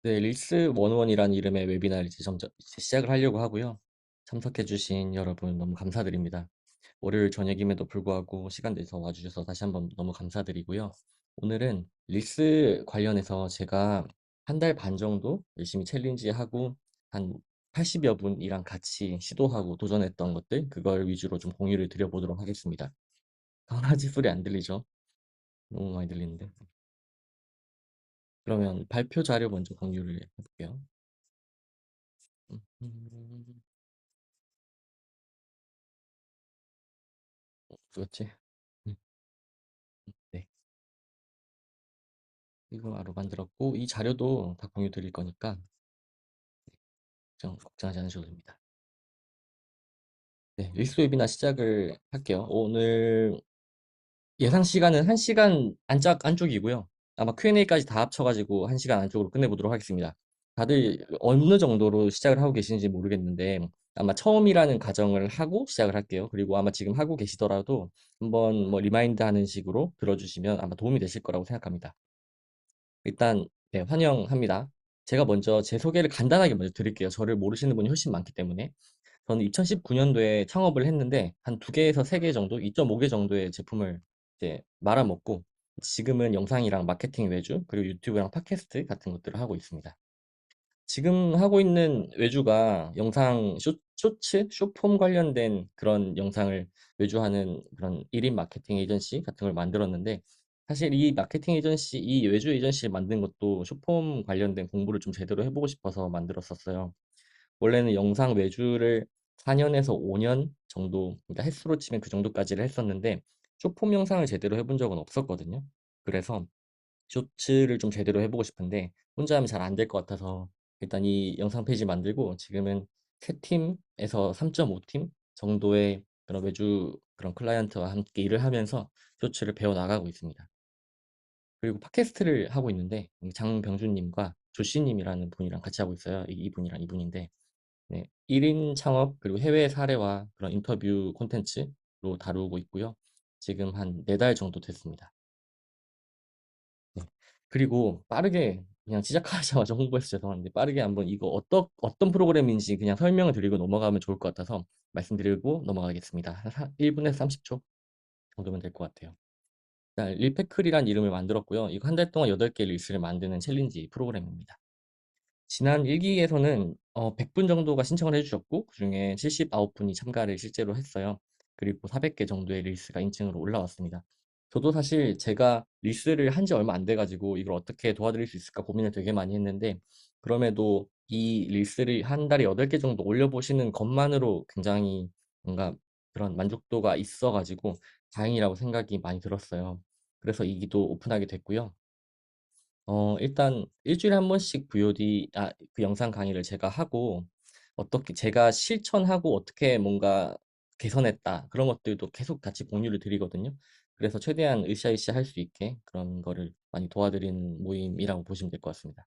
네, 릴스 원원이라는 이름의 웨비나를 이제 시작을 하려고 하고요. 참석해주신 여러분 너무 감사드립니다. 월요일 저녁임에도 불구하고 시간 내서 와주셔서 다시 한번 너무 감사드리고요. 오늘은 릴스 관련해서 제가 한 달 반 정도 열심히 챌린지하고 한 80여 분이랑 같이 시도하고 도전했던 것들, 그걸 위주로 좀 공유를 드려보도록 하겠습니다. 강아지 소리 안 들리죠? 너무 많이 들리는데. 그러면 발표 자료 먼저 공유를 해볼게요. 음. 그렇지. 음, 네. 이거 바로 만들었고, 이 자료도 다 공유 드릴 거니까, 걱정하지 않으셔도 됩니다. 네, 릴스 웨비나 시작을 할게요. 오늘 예상 시간은 1시간 안쪽이고요. 아마 Q&A까지 다 합쳐가지고 1시간 안쪽으로 끝내보도록 하겠습니다. 다들 어느 정도로 시작을 하고 계시는지 모르겠는데, 아마 처음이라는 가정을 하고 시작을 할게요. 그리고 아마 지금 하고 계시더라도 한번 뭐 리마인드 하는 식으로 들어주시면 아마 도움이 되실 거라고 생각합니다. 일단 네, 환영합니다. 제가 먼저 제 소개를 간단하게 먼저 드릴게요. 저를 모르시는 분이 훨씬 많기 때문에. 저는 2019년도에 창업을 했는데 한 2개에서 3개 정도, 2.5개 정도의 제품을 이제 말아먹고 지금은 영상이랑 마케팅 외주, 그리고 유튜브랑 팟캐스트 같은 것들을 하고 있습니다. 지금 하고 있는 외주가 영상 쇼츠, 쇼폼 관련된 그런 영상을 외주하는 그런 1인 마케팅 에이전시 같은 걸 만들었는데, 사실 이 마케팅 에이전시, 이 외주 에이전시를 만든 것도 쇼폼 관련된 공부를 좀 제대로 해보고 싶어서 만들었었어요. 원래는 영상 외주를 4년에서 5년 정도, 그러니까 횟수로 치면 그 정도까지를 했었는데, 쇼폼 영상을 제대로 해본 적은 없었거든요. 그래서 쇼츠를 좀 제대로 해보고 싶은데 혼자 하면 잘 안 될 것 같아서 일단 이 영상 페이지 만들고 지금은 3팀에서 3.5팀 정도의 그런 외주 그런 클라이언트와 함께 일을 하면서 쇼츠를 배워 나가고 있습니다. 그리고 팟캐스트를 하고 있는데 장병준님과 조씨님이라는 분이랑 같이 하고 있어요. 이분이랑 이분인데, 네, 1인 창업 그리고 해외 사례와 그런 인터뷰 콘텐츠로 다루고 있고요. 지금 한 4달 정도 됐습니다. 네. 그리고 빠르게 그냥 시작하자마자 홍보해서 죄송한데 빠르게 한번 이거 어떤 프로그램인지 그냥 설명을 드리고 넘어가면 좋을 것 같아서 말씀드리고 넘어가겠습니다. 한 1분에서 30초 정도면 될 것 같아요. 일단 릴패클이란 이름을 만들었고요. 이거 한 달 동안 8개 릴스를 만드는 챌린지 프로그램입니다. 지난 1기에서는 100분 정도가 신청을 해주셨고 그중에 79분이 참가를 실제로 했어요. 그리고 400개 정도의 릴스가 인증으로 올라왔습니다. 저도 사실 제가 릴스를 한지 얼마 안 돼가지고 이걸 어떻게 도와드릴 수 있을까 고민을 되게 많이 했는데, 그럼에도 이 릴스를 한 달에 8개 정도 올려보시는 것만으로 굉장히 뭔가 그런 만족도가 있어가지고 다행이라고 생각이 많이 들었어요. 그래서 이 기도 오픈하게 됐고요. 일단 일주일에 한 번씩 그 영상 강의를 제가 하고, 어떻게 제가 실천하고 어떻게 뭔가 개선했다, 그런 것들도 계속 같이 공유를 드리거든요. 그래서 최대한 으쌰으쌰 할 수 있게 그런 거를 많이 도와드리는 모임이라고 보시면 될 것 같습니다.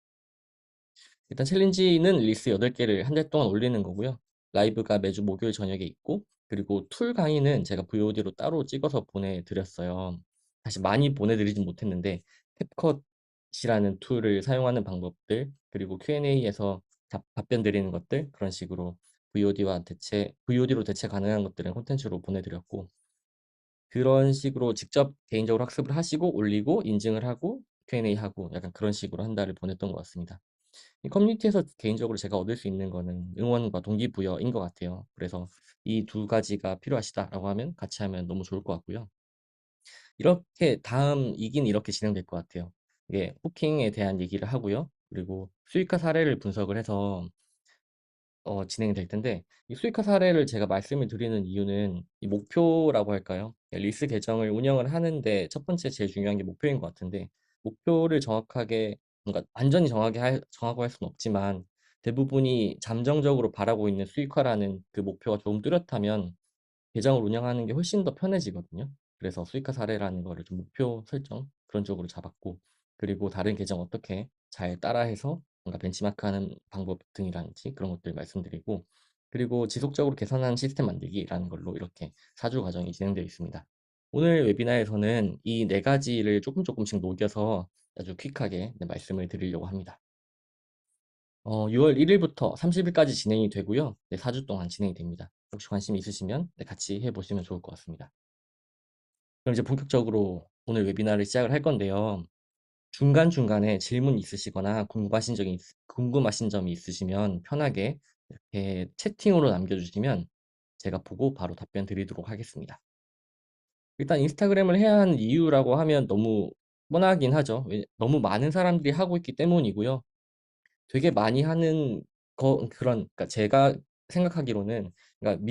일단 챌린지는 릴스 8개를 한 달 동안 올리는 거고요. 라이브가 매주 목요일 저녁에 있고, 그리고 툴 강의는 제가 VOD로 따로 찍어서 보내드렸어요. 사실 많이 보내드리진 못했는데, 캡컷이라는 툴을 사용하는 방법들, 그리고 Q&A에서 답변 드리는 것들, 그런 식으로 VOD로 대체 가능한 것들은 콘텐츠로 보내드렸고, 그런 식으로 직접 개인적으로 학습을 하시고 올리고 인증을 하고 Q&A 하고 약간 그런 식으로 한 달을 보냈던 것 같습니다. 이 커뮤니티에서 개인적으로 제가 얻을 수 있는 거는 응원과 동기부여인 것 같아요. 그래서 이 두 가지가 필요하시다라고 하면 같이 하면 너무 좋을 것 같고요. 이렇게 다음 2기는 이렇게 진행될 것 같아요. 이게 후킹에 대한 얘기를 하고요. 그리고 수익화 사례를 분석을 해서 진행이 될 텐데, 이 수익화 사례를 제가 말씀을 드리는 이유는 이 목표라고 할까요? 리스 계정을 운영을 하는데 첫 번째 제일 중요한 게 목표인 것 같은데, 목표를 정확하게, 뭔가 완전히 정하고 할 수는 없지만 대부분이 잠정적으로 바라고 있는 수익화라는 그 목표가 조금 뚜렷하면 계정을 운영하는 게 훨씬 더 편해지거든요. 그래서 수익화 사례라는 거를 좀 목표 설정 그런 쪽으로 잡았고, 그리고 다른 계정 어떻게 잘 따라해서 뭔가 벤치마크하는 방법 등이라든지 그런 것들 말씀드리고, 그리고 지속적으로 개선하는 시스템 만들기라는 걸로 이렇게 4주 과정이 진행되어 있습니다. 오늘 웨비나에서는 이 4가지를 조금씩 녹여서 아주 퀵하게 말씀을 드리려고 합니다. 6월 1일부터 30일까지 진행이 되고요. 네, 4주 동안 진행이 됩니다. 혹시 관심 있으시면 네, 같이 해보시면 좋을 것 같습니다. 그럼 이제 본격적으로 오늘 웨비나를 시작을 할 건데요. 중간중간에 질문 있으시거나 궁금하신 점이 있으시면 편하게 이렇게 채팅으로 남겨주시면 제가 보고 바로 답변 드리도록 하겠습니다. 일단 인스타그램을 해야 하는 이유라고 하면 너무 뻔하긴 하죠. 너무 많은 사람들이 하고 있기 때문이고요. 되게 많이 하는 그러니까 제가 생각하기로는, 그러니까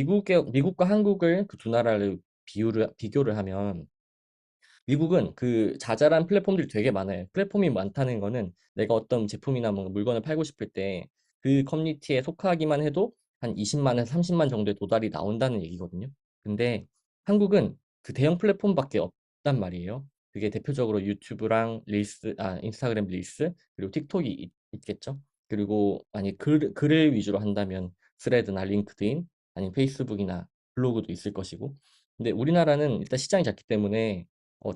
미국과 한국을 그 두 나라를 비교를 하면, 미국은 그 자잘한 플랫폼들이 되게 많아요. 플랫폼이 많다는 거는 내가 어떤 제품이나 뭔가 물건을 팔고 싶을 때 그 커뮤니티에 속하기만 해도 한 20만에서 30만 정도의 도달이 나온다는 얘기거든요. 근데 한국은 그 대형 플랫폼밖에 없단 말이에요. 그게 대표적으로 유튜브랑 인스타그램 릴스, 그리고 틱톡이 겠죠. 그리고 만약 글을 위주로 한다면 스레드나 링크드인, 아니면 페이스북이나 블로그도 있을 것이고. 근데 우리나라는 일단 시장이 작기 때문에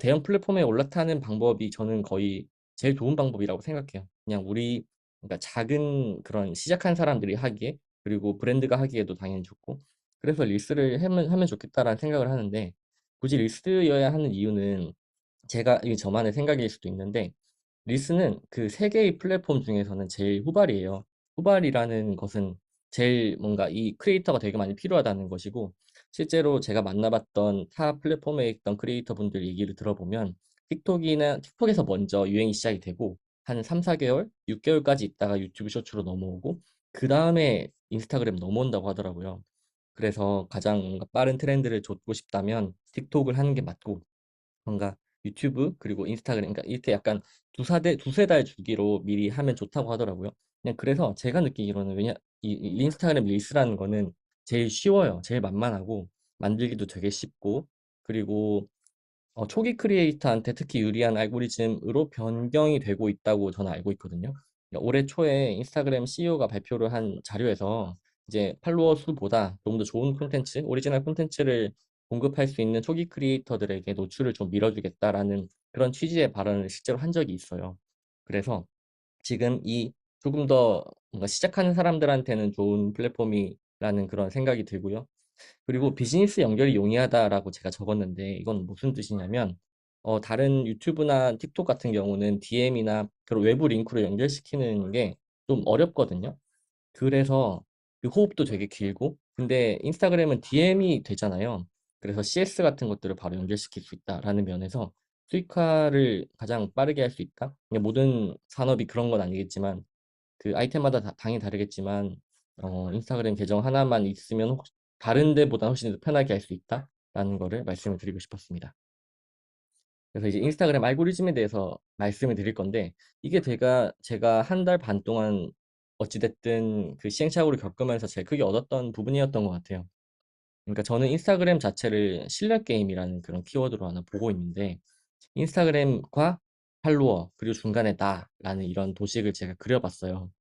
대형 플랫폼에 올라타는 방법이 저는 거의 제일 좋은 방법이라고 생각해요. 그냥 그러니까 작은 그런 시작한 사람들이 하기에, 그리고 브랜드가 하기에도 당연히 좋고, 그래서 릴스를 하면 좋겠다라는 생각을 하는데, 굳이 릴스여야 하는 이유는, 이게 저만의 생각일 수도 있는데, 릴스는 그 세 개의 플랫폼 중에서는 제일 후발이에요. 후발이라는 것은 제일 뭔가 이 크리에이터가 되게 많이 필요하다는 것이고, 실제로 제가 만나봤던 타 플랫폼에 있던 크리에이터 분들 얘기를 들어보면, 틱톡에서 먼저 유행이 시작이 되고 한 3, 4개월, 6개월까지 있다가 유튜브 쇼츠로 넘어오고, 그 다음에 인스타그램 넘어온다고 하더라고요. 그래서 가장 뭔가 빠른 트렌드를 좇고 싶다면 틱톡을 하는 게 맞고, 뭔가 유튜브 그리고 인스타그램, 그러니까 이렇게 약간 두세 달 주기로 미리 하면 좋다고 하더라고요. 그냥 그래서 제가 느끼기로는, 이 인스타그램 릴스라는 거는 제일 쉬워요. 제일 만만하고 만들기도 되게 쉽고, 그리고 초기 크리에이터한테 특히 유리한 알고리즘으로 변경이 되고 있다고 저는 알고 있거든요. 그러니까 올해 초에 인스타그램 CEO가 발표를 한 자료에서 이제 팔로워 수보다 좀 더 좋은 콘텐츠, 오리지널 콘텐츠를 공급할 수 있는 초기 크리에이터들에게 노출을 좀 밀어주겠다라는 그런 취지의 발언을 실제로 한 적이 있어요. 그래서 지금 이 조금 더 뭔가 시작하는 사람들한테는 좋은 플랫폼이라는 그런 생각이 들고요. 그리고 비즈니스 연결이 용이하다라고 제가 적었는데, 이건 무슨 뜻이냐면, 다른 유튜브나 틱톡 같은 경우는 DM이나 그런 외부 링크로 연결시키는 게 좀 어렵거든요. 그래서 그 호흡도 되게 길고, 근데 인스타그램은 DM이 되잖아요. 그래서 CS 같은 것들을 바로 연결시킬 수 있다라는 면에서 수익화를 가장 빠르게 할 수 있다. 그냥 모든 산업이 그런 건 아니겠지만, 그 아이템마다 당연히 다르겠지만, 인스타그램 계정 하나만 있으면 다른 데보다 훨씬 더 편하게 할 수 있다라는 거를 말씀을 드리고 싶었습니다. 그래서 이제 인스타그램 알고리즘에 대해서 말씀을 드릴 건데, 이게 제가 한 달 반 동안 어찌됐든 그 시행착오를 겪으면서 제일 크게 얻었던 부분이었던 것 같아요. 그러니까 저는 인스타그램 자체를 실력 게임이라는 그런 키워드로 하나 보고 있는데, 인스타그램과 팔로워, 그리고 중간에 나라는 이런 도식을 제가 그려봤어요.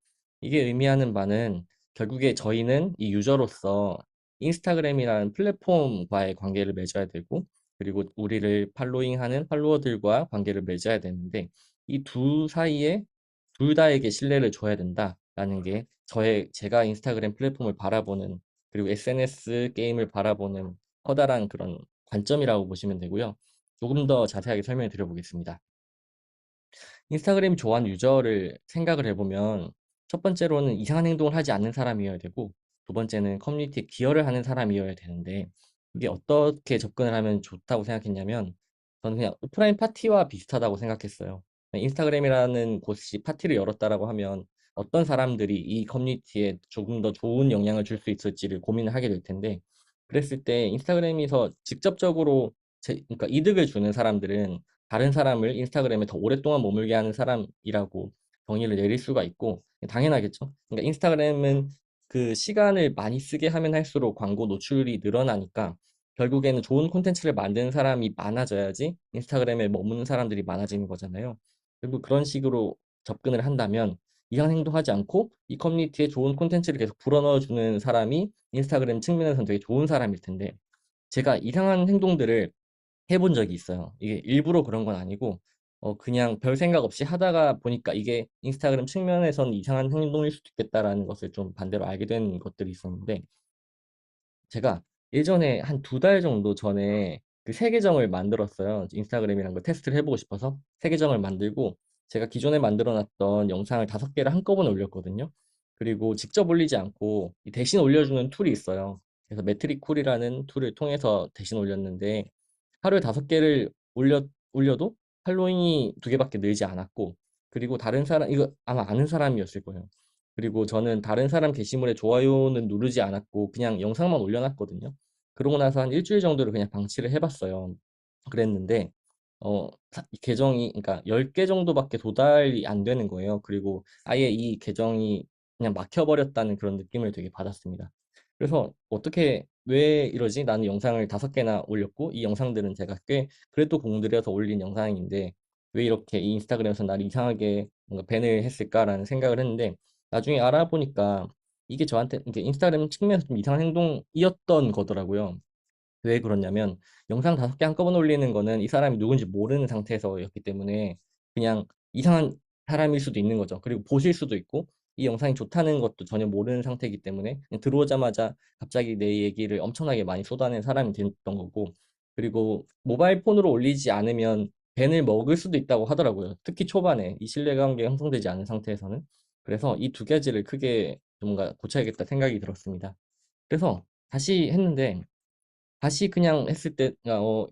이게 의미하는 바는, 결국에 저희는 이 유저로서 인스타그램이라는 플랫폼과의 관계를 맺어야 되고, 그리고 우리를 팔로잉하는 팔로워들과 관계를 맺어야 되는데, 이 두 사이에 둘 다에게 신뢰를 줘야 된다라는 게 제가 인스타그램 플랫폼을 바라보는, 그리고 SNS 게임을 바라보는 커다란 그런 관점이라고 보시면 되고요. 조금 더 자세하게 설명을 드려보겠습니다. 인스타그램이 좋아하는 유저를 생각을 해보면, 첫 번째로는 이상한 행동을 하지 않는 사람이어야 되고, 두 번째는 커뮤니티에 기여를 하는 사람이어야 되는데, 이게 어떻게 접근을 하면 좋다고 생각했냐면, 저는 그냥 오프라인 파티와 비슷하다고 생각했어요. 인스타그램이라는 곳이 파티를 열었다라고 하면 어떤 사람들이 이 커뮤니티에 조금 더 좋은 영향을 줄 수 있을지를 고민을 하게 될 텐데, 그랬을 때 인스타그램에서 직접적으로 그러니까 이득을 주는 사람들은 다른 사람을 인스타그램에 더 오랫동안 머물게 하는 사람이라고 정의를 내릴 수가 있고, 당연하겠죠. 그러니까 인스타그램은 그 시간을 많이 쓰게 하면 할수록 광고 노출이 늘어나니까, 결국에는 좋은 콘텐츠를 만드는 사람이 많아져야지 인스타그램에 머무는 사람들이 많아지는 거잖아요. 그리고 그런 식으로 접근을 한다면, 이상 행동하지 않고 이 커뮤니티에 좋은 콘텐츠를 계속 불어넣어주는 사람이 인스타그램 측면에서는 되게 좋은 사람일 텐데, 제가 이상한 행동들을 해본 적이 있어요. 이게 일부러 그런 건 아니고, 그냥 별 생각 없이 하다가 보니까 이게 인스타그램 측면에서는 이상한 행동일 수도 있겠다라는 것을 좀 반대로 알게 된 것들이 있었는데, 제가 예전에 한 두 달 정도 전에 그 새 계정을 만들었어요. 인스타그램이란 걸 테스트를 해보고 싶어서 새 계정을 만들고, 제가 기존에 만들어놨던 영상을 5개를 한꺼번에 올렸거든요. 그리고 직접 올리지 않고 이 대신 올려주는 툴이 있어요. 그래서 매트리쿨이라는 툴을 통해서 대신 올렸는데, 하루에 5개를 올려도 팔로잉이 2개밖에 늘지 않았고, 그리고 다른 사람, 이거 아마 아는 사람이었을 거예요. 그리고 저는 다른 사람 게시물에 좋아요는 누르지 않았고 그냥 영상만 올려놨거든요. 그러고 나서 한 일주일 정도를 그냥 방치를 해봤어요. 그랬는데 이 계정이 그러니까 10개 정도밖에 도달이 안 되는 거예요. 그리고 아예 이 계정이 그냥 막혀버렸다는 그런 느낌을 되게 받았습니다. 그래서 어떻게 왜 이러지? 나는 영상을 5개나 올렸고 이 영상들은 제가 꽤 그래도 공들여서 올린 영상인데 왜 이렇게 이 인스타그램에서 나를 이상하게 뭔가 밴을 했을까라는 생각을 했는데, 나중에 알아보니까 이게 저한테 이게 인스타그램 측면에서 좀 이상한 행동이었던 거더라고요. 왜 그러냐면 영상 5개 한꺼번에 올리는 거는 이 사람이 누군지 모르는 상태에서였기 때문에 그냥 이상한 사람일 수도 있는 거죠. 그리고 보실 수도 있고 이 영상이 좋다는 것도 전혀 모르는 상태이기 때문에 그냥 들어오자마자 갑자기 내 얘기를 엄청나게 많이 쏟아낸 사람이 됐던 거고, 그리고 모바일 폰으로 올리지 않으면 벤을 먹을 수도 있다고 하더라고요. 특히 초반에 이 신뢰관계가 형성되지 않은 상태에서는. 그래서 이 두 가지를 크게 뭔가 고쳐야겠다 생각이 들었습니다. 그래서 다시 했는데 다시 그냥 했을 때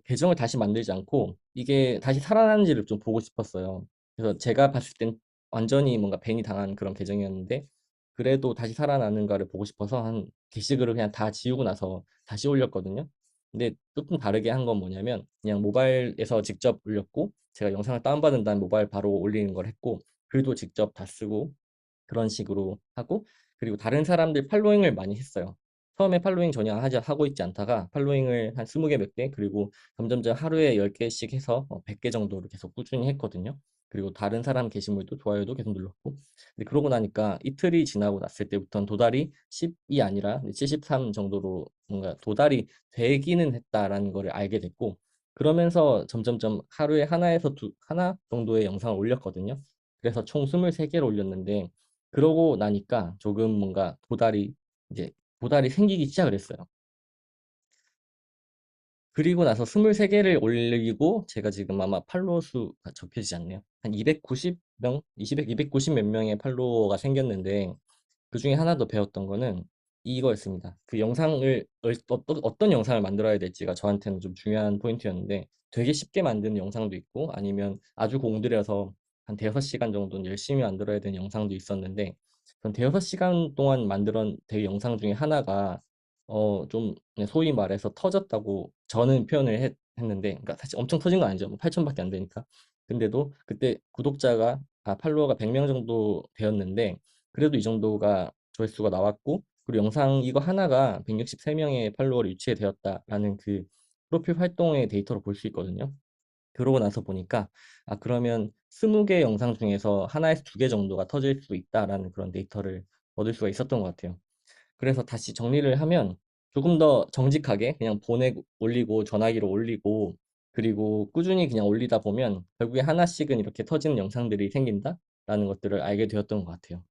계정을 다시 만들지 않고 이게 다시 살아나는지를 좀 보고 싶었어요. 그래서 제가 봤을 땐 완전히 뭔가 벤이 당한 그런 계정이었는데 그래도 다시 살아나는가를 보고 싶어서 한 게시글을 그냥 다 지우고 나서 다시 올렸거든요. 근데 조금 다르게 한 건 뭐냐면 그냥 모바일에서 직접 올렸고 제가 영상을 다운받은 다음 모바일 바로 올리는 걸 했고 글도 직접 다 쓰고 그런 식으로 하고, 그리고 다른 사람들 팔로잉을 많이 했어요. 처음에 팔로잉 전혀 하고 있지 않다가 팔로잉을 한 20개 몇 개, 그리고 점점점 하루에 10개씩 해서 100개 정도를 계속 꾸준히 했거든요. 그리고 다른 사람 게시물도 좋아요도 계속 눌렀고. 근데 그러고 나니까 이틀이 지나고 났을 때부터는 도달이 10이 아니라 73 정도로 뭔가 도달이 되기는 했다라는 거를 알게 됐고, 그러면서 점점점 하루에 하나 정도의 영상을 올렸거든요. 그래서 총 23개를 올렸는데, 그러고 나니까 조금 뭔가 이제 도달이 생기기 시작을 했어요. 그리고 나서 23개를 올리고 제가 지금 아마 팔로워 수가 접혀지지 않네요. 한 290명, 290 몇 명의 팔로워가 생겼는데 그 중에 하나 더 배웠던 거는 이거였습니다. 그 영상을 어떤 영상을 만들어야 될지가 저한테는 좀 중요한 포인트였는데, 되게 쉽게 만드는 영상도 있고 아니면 아주 공들여서 한 대여섯 시간 정도는 열심히 만들어야 되는 영상도 있었는데, 전 대여섯 시간 동안 만들었 대 영상 중에 하나가 좀 그냥 소위 말해서 터졌다고 저는 표현을 했는데, 그러니까 사실 엄청 터진 건 아니죠. 뭐 8천밖에 안 되니까. 근데도 그때 팔로워가 100명 정도 되었는데 그래도 이 정도가 조회수가 나왔고, 그리고 영상 이거 하나가 163명의 팔로워를 유치해 되었다라는 그 프로필 활동의 데이터로 볼 수 있거든요. 그러고 나서 보니까 그러면 20개 영상 중에서 하나에서 2개 정도가 터질 수 있다라는 그런 데이터를 얻을 수가 있었던 것 같아요. 그래서 다시 정리를 하면 조금 더 정직하게 그냥 보내고 올리고 전화기로 올리고 그리고 꾸준히 그냥 올리다 보면 결국에 하나씩은 이렇게 터지는 영상들이 생긴다라는 것들을 알게 되었던 것 같아요.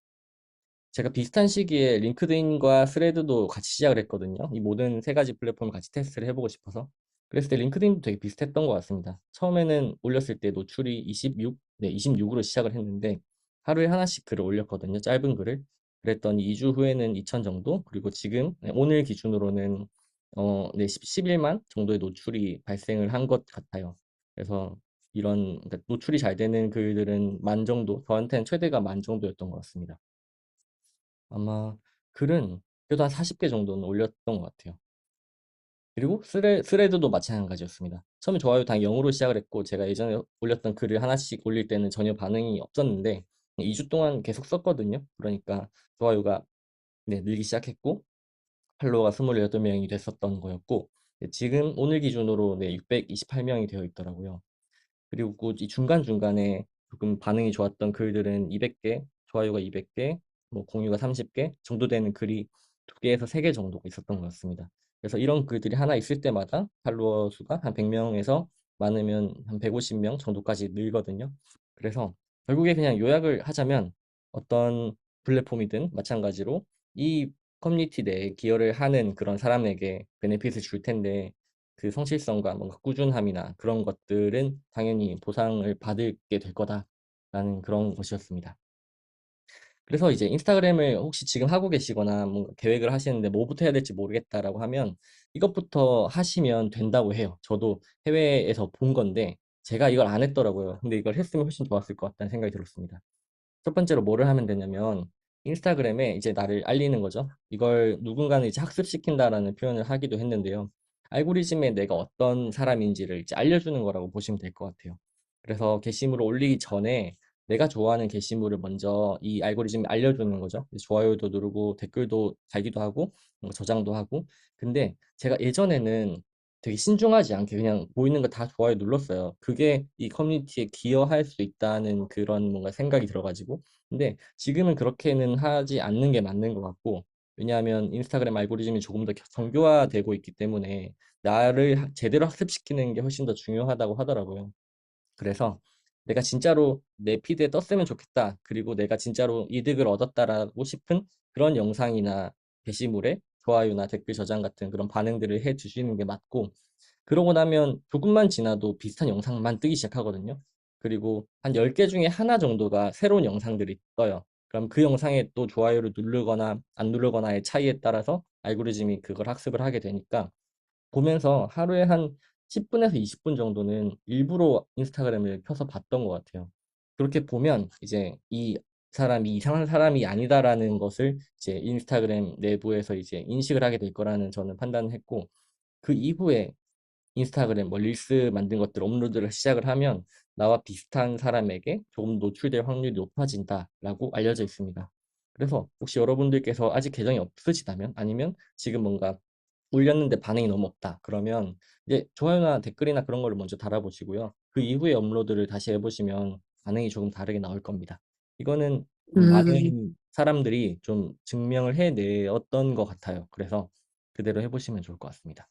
제가 비슷한 시기에 링크드인과 스레드도 같이 시작을 했거든요. 이 모든 세 가지 플랫폼을 같이 테스트를 해보고 싶어서. 그랬을 때 링크드인도 되게 비슷했던 것 같습니다. 처음에는 올렸을 때 노출이 26으로 시작을 했는데 하루에 하나씩 글을 올렸거든요. 짧은 글을. 그랬더니 2주 후에는 2천 정도, 그리고 지금 오늘 기준으로는 11만 정도의 노출이 발생을 한 것 같아요. 그래서 그러니까 노출이 잘 되는 글들은 만 정도, 저한테는 최대가 만 정도였던 것 같습니다. 아마 글은 그래도 한 40개 정도는 올렸던 것 같아요. 그리고 스레드도 마찬가지였습니다. 처음에 좋아요 당 0으로 시작을 했고 제가 예전에 올렸던 글을 하나씩 올릴 때는 전혀 반응이 없었는데 2주 동안 계속 썼거든요. 그러니까 좋아요가 늘기 시작했고 팔로워가 28명이 됐었던 거였고, 지금 오늘 기준으로 628명이 되어 있더라고요. 그리고 이 중간중간에 조금 반응이 좋았던 글들은 200개, 좋아요가 200개, 뭐 공유가 30개 정도 되는 글이 2개에서 3개 정도가 있었던 것 같습니다. 그래서 이런 글들이 하나 있을 때마다 팔로워 수가 한 100명에서 많으면 한 150명 정도까지 늘거든요. 그래서 결국에 그냥 요약을 하자면 어떤 플랫폼이든 마찬가지로 이 커뮤니티 내에 기여를 하는 그런 사람에게 베네핏을 줄 텐데 그 성실성과 뭔가 꾸준함이나 그런 것들은 당연히 보상을 받게 될 거다라는 그런 것이었습니다. 그래서 이제 인스타그램을 혹시 지금 하고 계시거나 뭔가 계획을 하시는데 뭐부터 해야 될지 모르겠다라고 하면 이것부터 하시면 된다고 해요. 저도 해외에서 본 건데 제가 이걸 안 했더라고요. 근데 이걸 했으면 훨씬 좋았을 것 같다는 생각이 들었습니다. 첫 번째로 뭐를 하면 되냐면 인스타그램에 이제 나를 알리는 거죠. 이걸 누군가는 이제 학습시킨다라는 표현을 하기도 했는데요. 알고리즘에 내가 어떤 사람인지를 이제 알려주는 거라고 보시면 될 것 같아요. 그래서 게시물을 올리기 전에 내가 좋아하는 게시물을 먼저 이 알고리즘에 알려주는 거죠. 좋아요도 누르고 댓글도 달기도 하고 저장도 하고. 근데 제가 예전에는 되게 신중하지 않게 그냥 보이는 거 다 좋아요 눌렀어요. 그게 이 커뮤니티에 기여할 수 있다는 그런 뭔가 생각이 들어가지고. 근데 지금은 그렇게는 하지 않는 게 맞는 것 같고, 왜냐하면 인스타그램 알고리즘이 조금 더 정교화되고 있기 때문에 나를 제대로 학습시키는 게 훨씬 더 중요하다고 하더라고요. 그래서 내가 진짜로 내 피드에 떴으면 좋겠다. 그리고 내가 진짜로 이득을 얻었다라고 싶은 그런 영상이나 게시물에 좋아요나 댓글 저장 같은 그런 반응들을 해 주시는 게 맞고, 그러고 나면 조금만 지나도 비슷한 영상만 뜨기 시작하거든요. 그리고 한 10개 중에 하나 정도가 새로운 영상들이 떠요. 그럼 그 영상에 또 좋아요를 누르거나 안 누르거나의 차이에 따라서 알고리즘이 그걸 학습을 하게 되니까 보면서 하루에 한 10분에서 20분 정도는 일부러 인스타그램을 켜서 봤던 것 같아요. 그렇게 보면 이제 이 사람이 이상한 사람이 아니다라는 것을 이제 인스타그램 내부에서 이제 인식을 하게 될 거라는 저는 판단을 했고, 그 이후에 인스타그램 뭐 릴스 만든 것들 업로드를 시작을 하면 나와 비슷한 사람에게 조금 노출될 확률이 높아진다라고 알려져 있습니다. 그래서 혹시 여러분들께서 아직 계정이 없으시다면 아니면 지금 뭔가 올렸는데 반응이 너무 없다. 그러면 이제 좋아요나 댓글이나 그런 거를 먼저 달아보시고요. 그 이후에 업로드를 다시 해보시면 반응이 조금 다르게 나올 겁니다. 이거는 많은 사람들이 좀 증명을 해내었던 것 같아요. 그래서 그대로 해보시면 좋을 것 같습니다.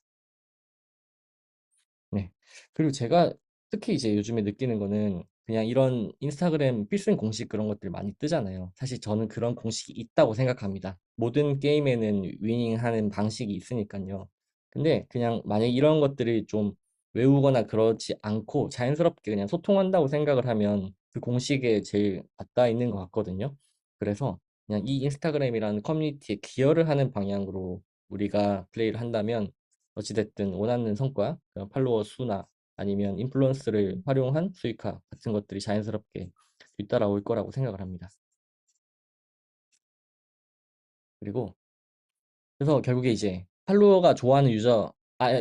네. 그리고 제가 특히 이제 요즘에 느끼는 거는 그냥 이런 인스타그램 필승 공식 그런 것들 많이 뜨잖아요. 사실 저는 그런 공식이 있다고 생각합니다. 모든 게임에는 위닝하는 방식이 있으니까요. 근데 그냥 만약 이런 것들을 좀 외우거나 그렇지 않고 자연스럽게 그냥 소통한다고 생각을 하면 그 공식에 제일 맞닿아 있는 것 같거든요. 그래서 그냥 이 인스타그램이라는 커뮤니티에 기여를 하는 방향으로 우리가 플레이를 한다면 어찌됐든 원하는 성과, 팔로워 수나 아니면 인플루언스를 활용한 수익화 같은 것들이 자연스럽게 뒤따라올 거라고 생각을 합니다. 그리고 그래서 결국에 이제 팔로워가 좋아하는 유저,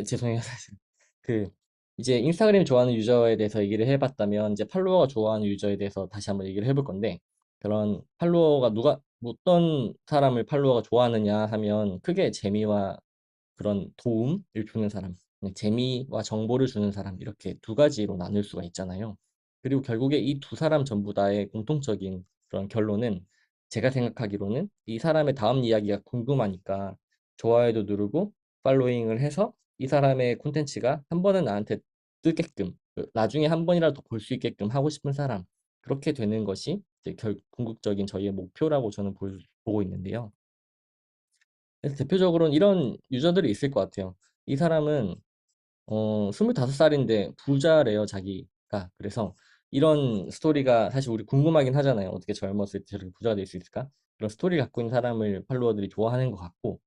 죄송해요. 사실. 그 이제 인스타그램이 좋아하는 유저에 대해서 얘기를 해봤다면 이제 팔로워가 좋아하는 유저에 대해서 다시 한번 얘기를 해볼 건데, 그런 팔로워가 누가 어떤 사람을 팔로워가 좋아하느냐 하면 크게 재미와 그런 도움을 주는 사람, 그냥 재미와 정보를 주는 사람, 이렇게 두 가지로 나눌 수가 있잖아요. 그리고 결국에 이 두 사람 전부 다의 공통적인 그런 결론은 제가 생각하기로는 이 사람의 다음 이야기가 궁금하니까 좋아요도 누르고 팔로잉을 해서 이 사람의 콘텐츠가 한 번은 나한테 뜨게끔, 나중에 한 번이라도 볼 수 있게끔 하고 싶은 사람, 그렇게 되는 것이 이제 궁극적인 저희의 목표라고 저는 보고 있는데요. 그래서 대표적으로는 이런 유저들이 있을 것 같아요. 이 사람은 25살인데 부자래요, 자기가. 그래서 이런 스토리가 사실 우리 궁금하긴 하잖아요. 어떻게 젊었을 때 저렇게 부자가 될 수 있을까? 그런 스토리를 갖고 있는 사람을 팔로워들이 좋아하는 것 같고,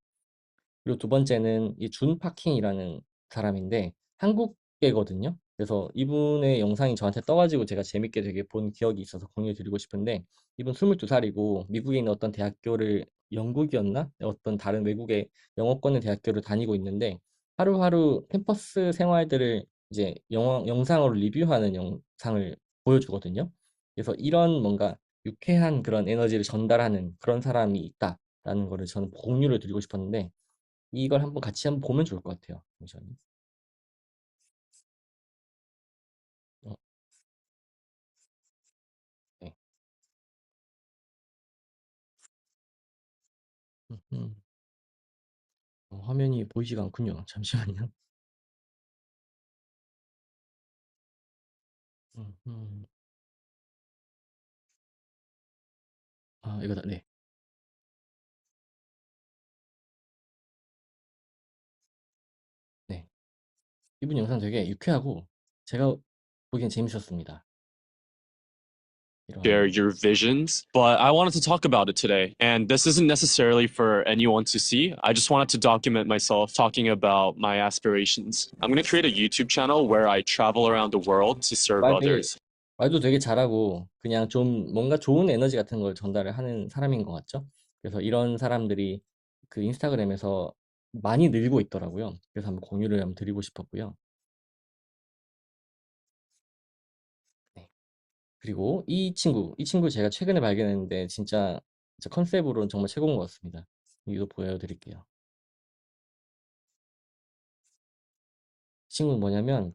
그리고 두 번째는 이 준 파킹이라는 사람인데 한국계거든요. 그래서 이분의 영상이 저한테 떠가지고 제가 재밌게 되게 본 기억이 있어서 공유드리고 싶은데, 이분 22살이고 미국에 있는 어떤 대학교를, 영국이었나? 어떤 다른 외국의 영어권의 대학교를 다니고 있는데 하루하루 캠퍼스 생활들을 이제 영상으로 리뷰하는 영상을 보여주거든요. 그래서 이런 뭔가 유쾌한 그런 에너지를 전달하는 그런 사람이 있다라는 거를 저는 공유를 드리고 싶었는데, 이걸 한번 같이 한번 보면 좋을 것 같아요. 잠시만요. 어, 네. 음. 화면이 보이지가 않군요. 잠시만요. 음. 아, 이거다. 네. 네. 이분 영상 되게 유쾌하고 제가 보기엔 재밌었습니다. Share 이런. your visions, but I wanted to talk about it today. And this isn't necessarily for anyone to see. I just wanted to document myself talking about my aspirations. I'm going to create a YouTube channel where I travel around the world to serve 말 되게 others. 말도 되게 잘하고 그냥 좀 뭔가 좋은 에너지 같은 걸 전달을 하는 사람인 것 같죠? 그래서 이런 사람들이 그 인스타그램에서 많이 늘고 있더라고요. 그래서 한번 공유를 한번 드리고 싶었고요. 네. 그리고 이 친구 제가 최근에 발견했는데 진짜 컨셉으로는 정말 최고인 것 같습니다. 이거 보여드릴게요. 이 친구는 뭐냐면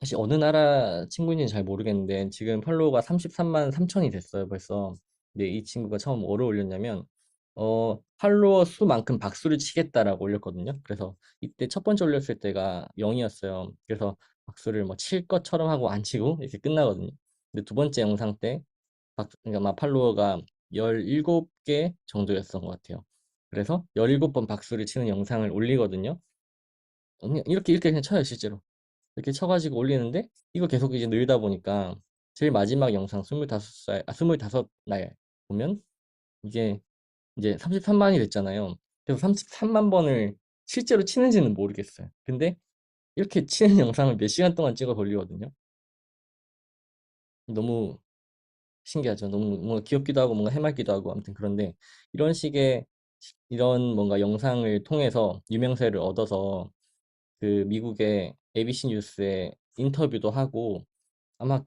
사실 어느 나라 친구인지는 잘 모르겠는데 지금 팔로워가 33만 3천이 됐어요 벌써. 근데 이 친구가 처음 뭐를 올렸냐면 팔로워 수만큼 박수를 치겠다라고 올렸거든요. 그래서 이때 첫 번째 올렸을 때가 0이었어요. 그래서 박수를 뭐 칠 것처럼 하고 안 치고 이렇게 끝나거든요. 근데 두 번째 영상 때 그러니까 막 팔로워가 17개 정도였던 것 같아요. 그래서 17번 박수를 치는 영상을 올리거든요. 그냥 이렇게 그냥 쳐요 실제로. 이렇게 쳐가지고 올리는데 이거 계속 이제 늘다 보니까 제일 마지막 영상 25날 보면 이게 이제 33만이 됐잖아요. 그래서 33만 번을 실제로 치는지는 모르겠어요. 근데 이렇게 치는 영상을 몇 시간 동안 찍어 돌리거든요. 너무 신기하죠. 너무 뭔가 귀엽기도 하고 뭔가 해맑기도 하고 아무튼 그런데 이런 식의 이런 뭔가 영상을 통해서 유명세를 얻어서 그 미국의 ABC 뉴스에 인터뷰도 하고 아마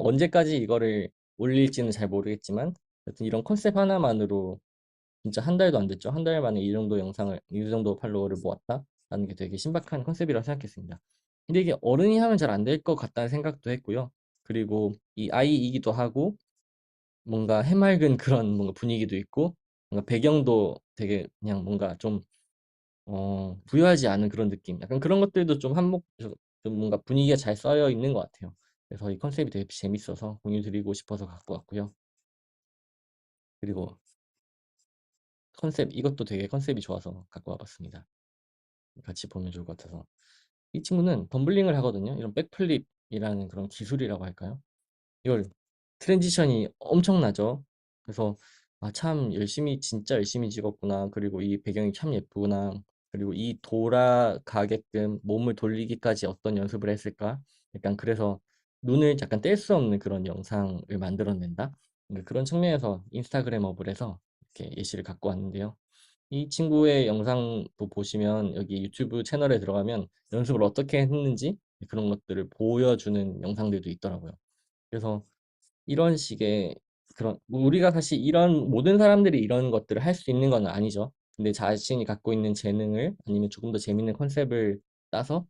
언제까지 이거를 올릴지는 잘 모르겠지만 여튼 이런 컨셉 하나만으로 진짜 한 달도 안 됐죠. 한 달 만에 이 정도 팔로워를 모았다라는 게 되게 신박한 컨셉이라고 생각했습니다. 근데 이게 어른이 하면 잘 안 될 것 같다는 생각도 했고요. 그리고 이 아이이기도 하고 뭔가 해맑은 그런 뭔가 분위기도 있고 뭔가 배경도 되게 그냥 뭔가 좀 부유하지 않은 그런 느낌. 약간 그런 것들도 좀 뭔가 분위기가 잘 쌓여 있는 것 같아요. 그래서 이 컨셉이 되게 재밌어서 공유 드리고 싶어서 갖고 왔고요. 그리고 이것도 되게 컨셉이 좋아서 갖고 와봤습니다. 같이 보면 좋을 것 같아서. 이 친구는 덤블링을 하거든요. 이런 백플립이라는 그런 기술이라고 할까요? 이걸 트랜지션이 엄청나죠. 그래서 아, 참 진짜 열심히 찍었구나. 그리고 이 배경이 참 예쁘구나. 그리고 이 돌아가게끔 몸을 돌리기까지 어떤 연습을 했을까? 약간 그래서 눈을 약간 뗄 수 없는 그런 영상을 만들어낸다. 그러니까 그런 측면에서 인스타그램업을 해서 이렇게 예시를 갖고 왔는데요. 이 친구의 영상도 보시면 여기 유튜브 채널에 들어가면 연습을 어떻게 했는지 그런 것들을 보여주는 영상들도 있더라고요. 그래서 이런 식의 뭐 우리가 사실 이런 모든 사람들이 이런 것들을 할 수 있는 건 아니죠. 근데 자신이 갖고 있는 재능을 아니면 조금 더 재밌는 컨셉을 따서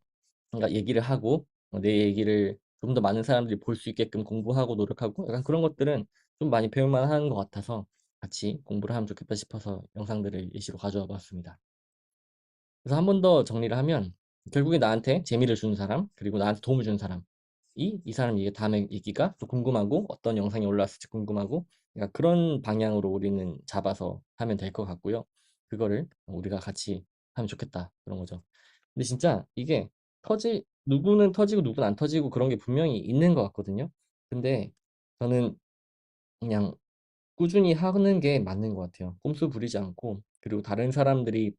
뭔가 얘기를 하고 내 얘기를 좀 더 많은 사람들이 볼 수 있게끔 공부하고 노력하고 약간 그런 것들은 좀 많이 배울만 하는 것 같아서 같이 공부를 하면 좋겠다 싶어서 영상들을 예시로 가져와 봤습니다. 그래서 한 번 더 정리를 하면 결국에 나한테 재미를 주는 사람 그리고 나한테 도움을 주는 사람 이 사람 얘기 다음에 얘기가 또 궁금하고 어떤 영상이 올라왔을지 궁금하고 그러니까 그런 방향으로 우리는 잡아서 하면 될 것 같고요. 그거를 우리가 같이 하면 좋겠다 그런 거죠. 근데 진짜 이게 누구는 터지고 누구는 안 터지고 그런 게 분명히 있는 것 같거든요. 근데 저는 그냥 꾸준히 하는 게 맞는 것 같아요. 꼼수 부리지 않고 그리고 다른 사람들이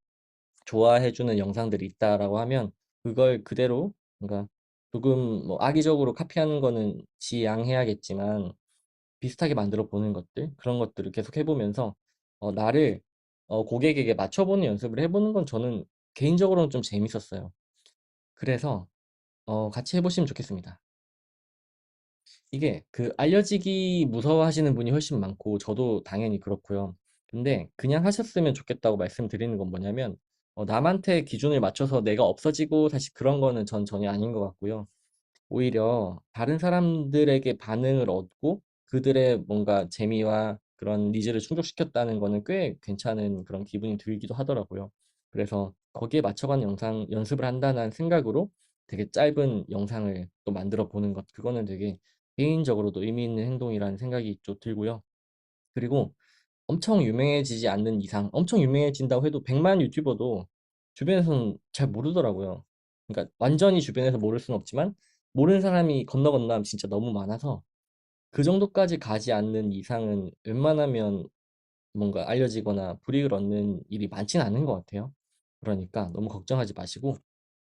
좋아해주는 영상들이 있다라고 하면 그걸 그대로 그러니까 조금 뭐 악의적으로 카피하는 거는 지양해야겠지만 비슷하게 만들어 보는 것들 그런 것들을 계속 해보면서 나를 고객에게 맞춰보는 연습을 해보는 건 저는 개인적으로는 좀 재밌었어요. 그래서 같이 해보시면 좋겠습니다. 이게 그 알려지기 무서워하시는 분이 훨씬 많고 저도 당연히 그렇고요. 근데 그냥 하셨으면 좋겠다고 말씀드리는 건 뭐냐면 남한테 기준을 맞춰서 내가 없어지고 사실 그런 거는 전 전혀 아닌 것 같고요. 오히려 다른 사람들에게 반응을 얻고 그들의 뭔가 재미와 그런 니즈를 충족시켰다는 거는 꽤 괜찮은 그런 기분이 들기도 하더라고요. 그래서 거기에 맞춰가는 영상 연습을 한다는 생각으로 되게 짧은 영상을 또 만들어 보는 것, 그거는 되게 개인적으로도 의미 있는 행동이라는 생각이 좀 들고요. 그리고 엄청 유명해지지 않는 이상, 엄청 유명해진다고 해도 100만 유튜버도 주변에서는 잘 모르더라고요. 그러니까 완전히 주변에서 모를 수는 없지만 모르는 사람이 건너 건너면 진짜 너무 많아서 그 정도까지 가지 않는 이상은 웬만하면 뭔가 알려지거나 불이익을 얻는 일이 많지는 않은 것 같아요. 그러니까 너무 걱정하지 마시고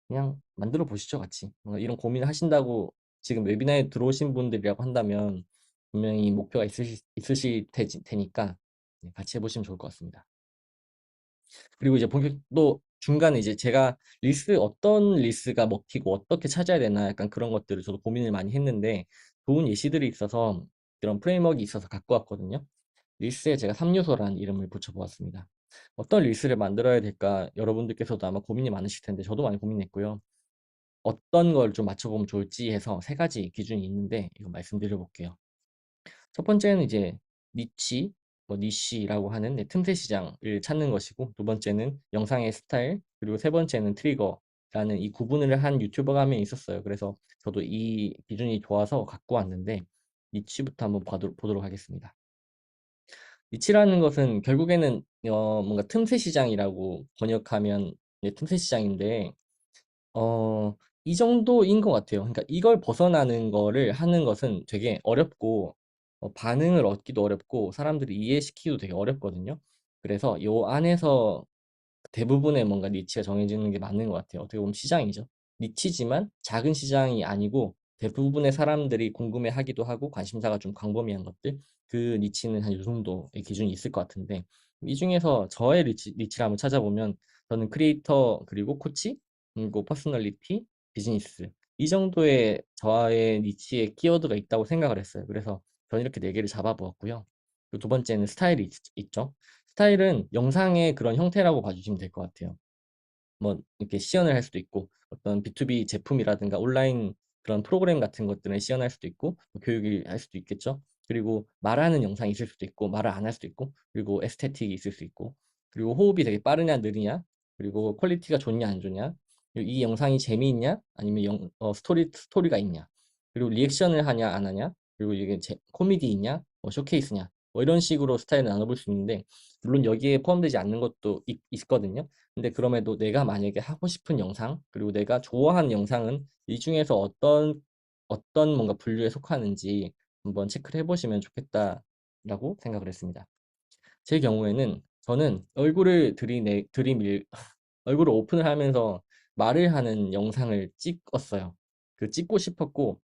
그냥 만들어 보시죠, 같이. 뭔가 이런 고민을 하신다고 지금 웨비나에 들어오신 분들이라고 한다면 분명히 목표가 테니까 네, 같이 해보시면 좋을 것 같습니다. 그리고 이제 또 중간에 이제 제가 어떤 리스가 먹히고 어떻게 찾아야 되나 약간 그런 것들을 저도 고민을 많이 했는데 좋은 예시들이 있어서 그런 프레임워크가 있어서 갖고 왔거든요. 릴스에 제가 3요소라는 이름을 붙여보았습니다. 어떤 릴스를 만들어야 될까 여러분들께서도 아마 고민이 많으실 텐데 저도 많이 고민했고요. 어떤 걸 좀 맞춰보면 좋을지 해서 세 가지 기준이 있는데 이거 말씀드려 볼게요. 첫 번째는 이제 니치, 니시라고 하는 틈새 시장을 찾는 것이고 두 번째는 영상의 스타일, 그리고 세 번째는 트리거라는 이 구분을 한 유튜버가 한 명 있었어요. 그래서 저도 이 기준이 좋아서 갖고 왔는데 니치부터 한번 보도록 하겠습니다. 니치라는 것은 결국에는 뭔가 틈새 시장이라고 번역하면 틈새 시장인데 어, 이 정도인 것 같아요. 그러니까 이걸 벗어나는 거를 하는 것은 되게 어렵고 반응을 얻기도 어렵고 사람들이 이해시키기도 되게 어렵거든요. 그래서 요 안에서 대부분의 뭔가 니치가 정해지는 게 맞는 것 같아요. 어떻게 보면 시장이죠. 니치지만 작은 시장이 아니고 대부분의 사람들이 궁금해하기도 하고 관심사가 좀 광범위한 것들 그 니치는 한 요 정도의 기준이 있을 것 같은데 이 중에서 저의 니치를 한번 찾아보면 저는 크리에이터 그리고 코치 그리고 퍼스널리티 비즈니스 이 정도의 저의 니치의 키워드가 있다고 생각을 했어요. 그래서 저는 이렇게 네 개를 잡아보았고요. 그리고 두 번째는 스타일이 있죠. 스타일은 영상의 그런 형태라고 봐주시면 될 것 같아요. 뭐 이렇게 시연을 할 수도 있고 어떤 B2B 제품이라든가 온라인 그런 프로그램 같은 것들은 시연할 수도 있고 뭐 교육을 할 수도 있겠죠. 그리고 말하는 영상이 있을 수도 있고 말을 안 할 수도 있고 그리고 에스테틱이 있을 수 있고 그리고 호흡이 되게 빠르냐 느리냐 그리고 퀄리티가 좋냐 안 좋냐 그리고 이 영상이 재미있냐 아니면 스토리가 있냐 그리고 리액션을 하냐 안 하냐 그리고 이게 코미디 있냐 뭐 쇼케이스냐 뭐 이런 식으로 스타일을 나눠볼 수 있는데 물론 여기에 포함되지 않는 것도 있거든요. 근데 그럼에도 내가 만약에 하고 싶은 영상, 그리고 내가 좋아하는 영상은 이 중에서 어떤 뭔가 분류에 속하는지 한번 체크를 해보시면 좋겠다라고 생각을 했습니다. 제 경우에는 저는 얼굴을 오픈을 하면서 말을 하는 영상을 찍었어요. 그 찍고 싶었고,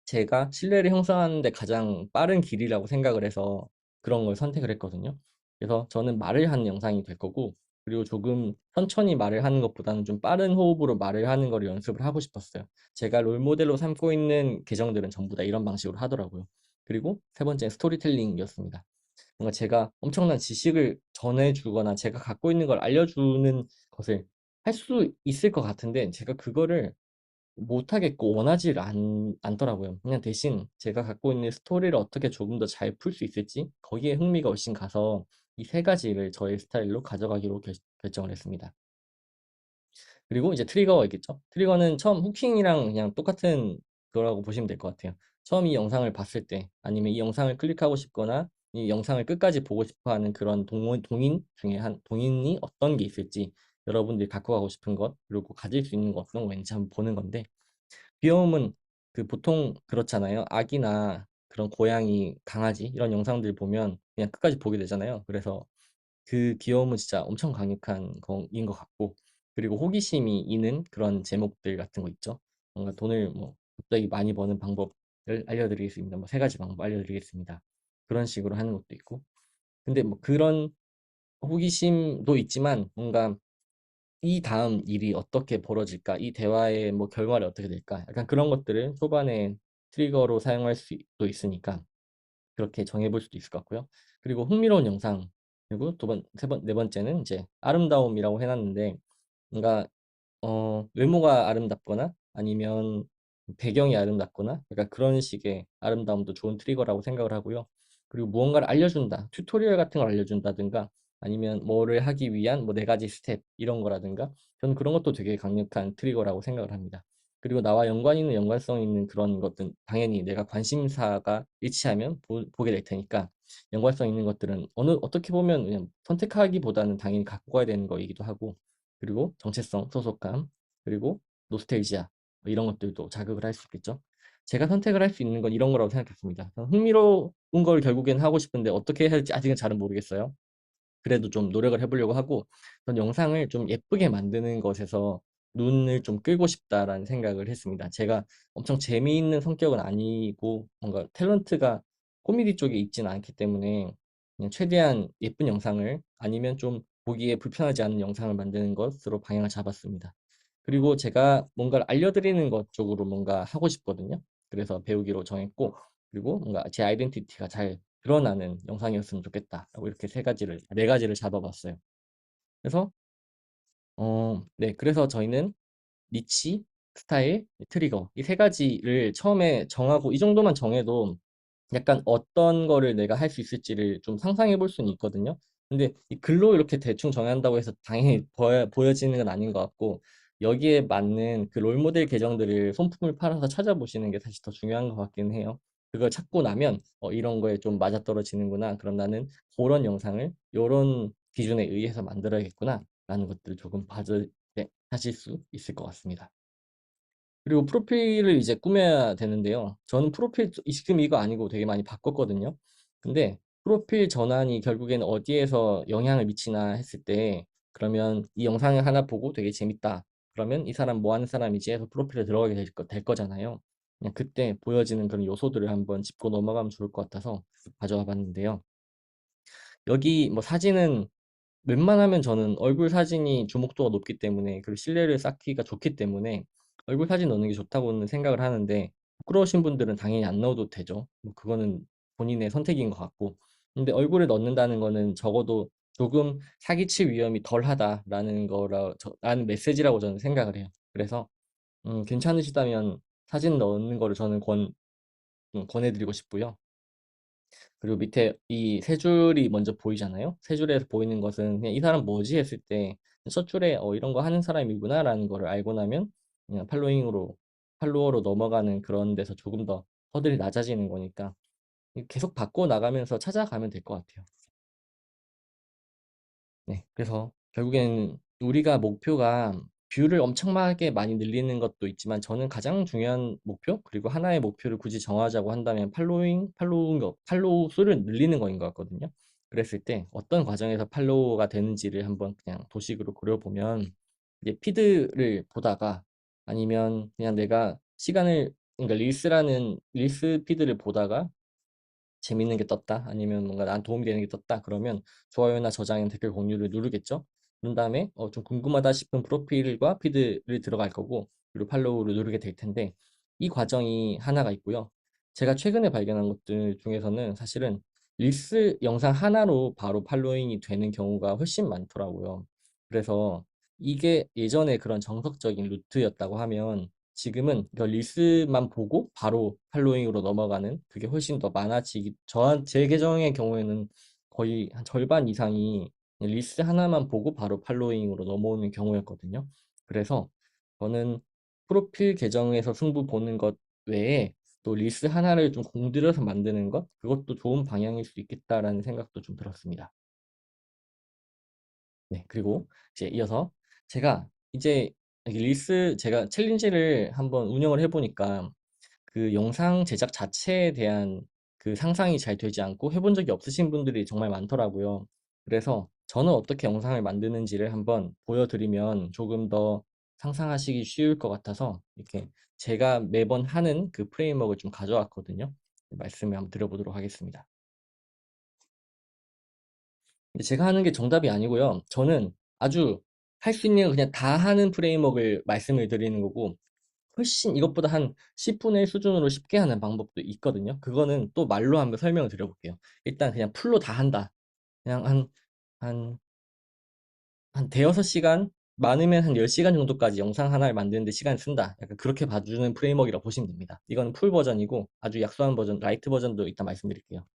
제가 신뢰를 형성하는 데 가장 빠른 길이라고 생각을 해서 그런 걸 선택을 했거든요. 그래서 저는 말을 하는 영상이 될 거고, 그리고 조금 천천히 말을 하는 것보다는 좀 빠른 호흡으로 말을 하는 걸 연습을 하고 싶었어요. 제가 롤 모델로 삼고 있는 계정들은 전부 다 이런 방식으로 하더라고요. 그리고 세 번째 스토리텔링이었습니다. 뭔가 제가 엄청난 지식을 전해주거나 제가 갖고 있는 걸 알려주는 것을 할 수 있을 것 같은데 제가 그거를 못하겠고 않더라고요. 그냥 대신 제가 갖고 있는 스토리를 어떻게 조금 더 잘 풀 수 있을지 거기에 흥미가 훨씬 가서 이 세 가지를 저의 스타일로 가져가기로 결정을 했습니다. 그리고 이제 트리거가 있겠죠. 트리거는 처음 후킹이랑 그냥 똑같은 거라고 보시면 될 것 같아요. 처음 이 영상을 봤을 때 아니면 이 영상을 클릭하고 싶거나 이 영상을 끝까지 보고 싶어 하는 그런 동인 중에 동인이 어떤 게 있을지 여러분들이 갖고 가고 싶은 것 그리고 가질 수 있는 것 어떤 거인지 한번 보는 건데 귀여움은 그 보통 그렇잖아요. 아기나 그런 고양이, 강아지 이런 영상들 보면 그냥 끝까지 보게 되잖아요. 그래서 그 귀여움은 진짜 엄청 강력한 거인 것 같고 그리고 호기심이 있는 그런 제목들 같은 거 있죠. 뭔가 돈을 뭐 갑자기 많이 버는 방법을 알려드리겠습니다. 뭐 세 가지 방법 알려드리겠습니다. 그런 식으로 하는 것도 있고 근데 뭐 그런 호기심도 있지만 뭔가 이 다음 일이 어떻게 벌어질까? 이 대화의 뭐 결말이 어떻게 될까? 약간 그런 것들을 초반에 트리거로 사용할 수도 있으니까 그렇게 정해볼 수도 있을 것 같고요. 그리고 흥미로운 영상 그리고 네 번째는 이제 아름다움이라고 해놨는데 뭔가 외모가 아름답거나 아니면 배경이 아름답거나 약간 그런 식의 아름다움도 좋은 트리거라고 생각을 하고요. 그리고 무언가를 알려준다. 튜토리얼 같은 걸 알려준다든가 아니면 뭐를 하기 위한 뭐 네 가지 스텝 이런 거라든가 저는 그런 것도 되게 강력한 트리거라고 생각을 합니다. 그리고 나와 연관 있는 연관성 있는 그런 것들은 당연히 내가 관심사가 일치하면 보게 될 테니까 연관성 있는 것들은 어떻게 보면 그냥 선택하기보다는 당연히 갖고 가야 되는 거이기도 하고 그리고 정체성, 소속감, 그리고 노스텔지아 뭐 이런 것들도 자극을 할 수 있겠죠. 제가 선택을 할 수 있는 건 이런 거라고 생각했습니다. 흥미로운 걸 결국엔 하고 싶은데 어떻게 해야 할지 아직은 잘은 모르겠어요. 그래도 좀 노력을 해보려고 하고 전 영상을 좀 예쁘게 만드는 것에서 눈을 좀 끌고 싶다라는 생각을 했습니다. 제가 엄청 재미있는 성격은 아니고 뭔가 탤런트가 코미디 쪽에 있지는 않기 때문에 그냥 최대한 예쁜 영상을 아니면 좀 보기에 불편하지 않은 영상을 만드는 것으로 방향을 잡았습니다. 그리고 제가 뭔가를 알려드리는 것 쪽으로 뭔가 하고 싶거든요. 그래서 배우기로 정했고 그리고 뭔가 제 아이덴티티가 잘 드러나는 영상이었으면 좋겠다라고 이렇게 네 가지를 잡아봤어요. 그래서 네, 그래서 저희는 니치, 스타일, 트리거 이 세 가지를 처음에 정하고 이 정도만 정해도 약간 어떤 거를 내가 할 수 있을지를 좀 상상해 볼 수는 있거든요. 근데 이 글로 이렇게 대충 정한다고 해서 당연히 보여지는 건 아닌 것 같고 여기에 맞는 그 롤모델 계정들을 손품을 팔아서 찾아보시는 게 사실 더 중요한 것 같긴 해요. 그걸 찾고 나면 이런 거에 좀 맞아떨어지는구나. 그럼 나는 그런 영상을 이런 기준에 의해서 만들어야겠구나. 라는 것들을 조금 하실 수 있을 것 같습니다. 그리고 프로필을 이제 꾸며야 되는데요. 저는 프로필 지금 이거 아니고 되게 많이 바꿨거든요. 근데 프로필 전환이 결국에는 어디에서 영향을 미치나 했을 때 그러면 이 영상을 하나 보고 되게 재밌다. 그러면 이 사람 뭐 하는 사람이지 해서 프로필에 들어가게 될 거잖아요. 그냥 그때 보여지는 그런 요소들을 한번 짚고 넘어가면 좋을 것 같아서 가져와 봤는데요. 여기 뭐 사진은 웬만하면 저는 얼굴 사진이 주목도가 높기 때문에 그리고 신뢰를 쌓기가 좋기 때문에 얼굴 사진 넣는 게 좋다고는 생각을 하는데 부끄러우신 분들은 당연히 안 넣어도 되죠. 뭐 그거는 본인의 선택인 것 같고. 근데 얼굴을 넣는다는 거는 적어도 조금 사기칠 위험이 덜하다라는 라는 메시지라고 저는 생각을 해요. 그래서 괜찮으시다면 사진 넣는 거를 저는 권해드리고 싶고요. 그리고 밑에 이 세 줄이 먼저 보이잖아요. 세 줄에서 보이는 것은 그냥 이 사람 뭐지 했을 때 첫 줄에 이런 거 하는 사람이구나라는 거를 알고 나면 그냥 팔로워로 넘어가는 그런 데서 조금 더 허들이 낮아지는 거니까 계속 바꿔 나가면서 찾아가면 될 것 같아요. 네, 그래서 결국에는 우리가 목표가 뷰를 엄청나게 많이 늘리는 것도 있지만 저는 가장 중요한 목표 그리고 하나의 목표를 굳이 정하자고 한다면 팔로우 수를 늘리는 거인 것 같거든요. 그랬을 때 어떤 과정에서 팔로우가 되는지를 한번 그냥 도식으로 그려보면 이제 피드를 보다가 아니면 그냥 내가 그러니까 릴스 피드를 보다가 재밌는 게 떴다 아니면 뭔가 나한테 도움이 되는 게 떴다 그러면 좋아요나 저장이나 댓글 공유를 누르겠죠. 그런 다음에 좀 궁금하다 싶은 프로필과 피드를 들어갈 거고 그리고 팔로우를 누르게 될 텐데 이 과정이 하나가 있고요. 제가 최근에 발견한 것들 중에서는 사실은 릴스 영상 하나로 바로 팔로잉이 되는 경우가 훨씬 많더라고요. 그래서 이게 예전에 그런 정석적인 루트였다고 하면 지금은 그 릴스만 보고 바로 팔로잉으로 넘어가는 그게 훨씬 더 제 계정의 경우에는 거의 한 절반 이상이 그냥 릴스 하나만 보고 바로 팔로잉으로 넘어오는 경우였거든요. 그래서 저는 프로필 계정에서 승부 보는 것 외에 또 릴스 하나를 좀 공들여서 만드는 것, 그것도 좋은 방향일 수 있겠다라는 생각도 좀 들었습니다. 네, 그리고 이제 이어서 제가 이제 제가 챌린지를 한번 운영을 해보니까 그 영상 제작 자체에 대한 그 상상이 잘 되지 않고 해본 적이 없으신 분들이 정말 많더라고요. 그래서 저는 어떻게 영상을 만드는지를 한번 보여드리면 조금 더 상상하시기 쉬울 것 같아서 이렇게 제가 매번 하는 그 프레임워크를 좀 가져왔거든요. 말씀을 한번 드려보도록 하겠습니다. 근데 제가 하는 게 정답이 아니고요. 저는 아주 할 수 있는 거 그냥 다 하는 프레임워크를 말씀을 드리는 거고 훨씬 이것보다 한 10분의 1 수준으로 쉽게 하는 방법도 있거든요. 그거는 또 말로 한번 설명을 드려볼게요. 일단 그냥 풀로 다 한다. 그냥 한, 한 대여섯 시간, 많으면 한 10시간 정도까지 영상 하나를 만드는데 시간을 쓴다. 약간 그렇게 봐주는 프레임워크라고 보시면 됩니다. 이거는 풀 버전이고 아주 약소한 버전, 라이트 버전도 일단 말씀드릴게요.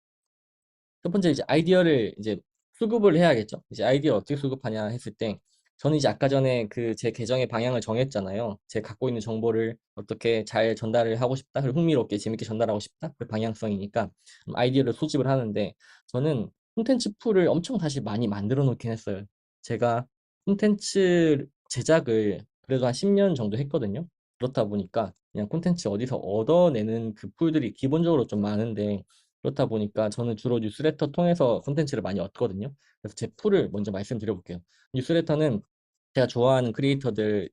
첫 번째 이제 아이디어를 이제 수급을 해야겠죠. 이제 아이디어 어떻게 수급하냐 했을 때 저는 이제 아까 전에 그 제 계정의 방향을 정했잖아요. 제 갖고 있는 정보를 어떻게 잘 전달을 하고 싶다. 그리고 흥미롭게 재밌게 전달하고 싶다. 그 방향성이니까 아이디어를 소집을 하는데 저는 콘텐츠 풀을 엄청 다시 많이 만들어 놓긴 했어요. 제가 콘텐츠 제작을 그래도 한 10년 정도 했거든요. 그렇다 보니까 그냥 콘텐츠 어디서 얻어내는 그 풀들이 기본적으로 좀 많은데 그렇다 보니까 저는 주로 뉴스레터 통해서 콘텐츠를 많이 얻거든요. 그래서 제 풀을 먼저 말씀드려 볼게요. 뉴스레터는 제가 좋아하는 크리에이터들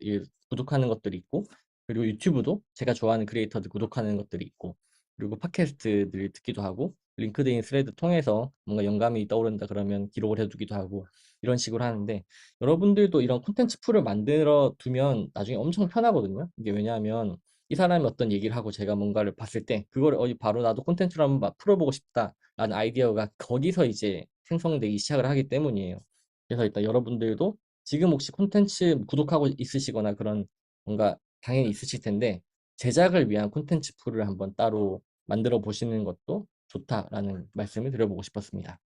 구독하는 것들이 있고, 그리고 유튜브도 제가 좋아하는 크리에이터들 구독하는 것들이 있고, 그리고 팟캐스트들 듣기도 하고, 링크드인 스레드 통해서 뭔가 영감이 떠오른다 그러면 기록을 해두기도 하고, 이런 식으로 하는데, 여러분들도 이런 콘텐츠 풀을 만들어 두면 나중에 엄청 편하거든요. 이게 왜냐하면 이 사람이 어떤 얘기를 하고 제가 뭔가를 봤을 때, 그걸 바로 나도 콘텐츠로 한번 풀어보고 싶다라는 아이디어가 거기서 이제 생성되기 시작을 하기 때문이에요. 그래서 일단 여러분들도 지금 혹시 콘텐츠 구독하고 있으시거나 그런 뭔가 당연히 있으실 텐데 제작을 위한 콘텐츠 풀을 한번 따로 만들어 보시는 것도 좋다라는 말씀을 드려보고 싶었습니다.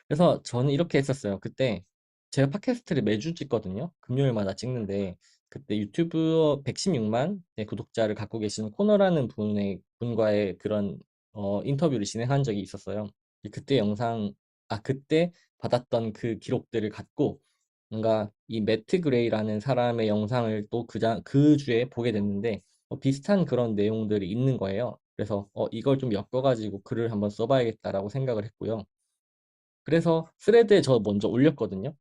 그래서 저는 이렇게 했었어요. 그때 제가 팟캐스트를 매주 찍거든요. 금요일마다 찍는데 그때 유튜브 116만 구독자를 갖고 계시는 코너라는 분과의 그런 인터뷰를 진행한 적이 있었어요. 그때 그때 받았던 그 기록들을 갖고 뭔가 이 매트 그레이라는 사람의 영상을 또 그 주에 보게 됐는데 비슷한 그런 내용들이 있는 거예요. 그래서 이걸 좀 엮어가지고 글을 한번 써봐야겠다라고 생각을 했고요. 그래서 스레드에 저 먼저 올렸거든요.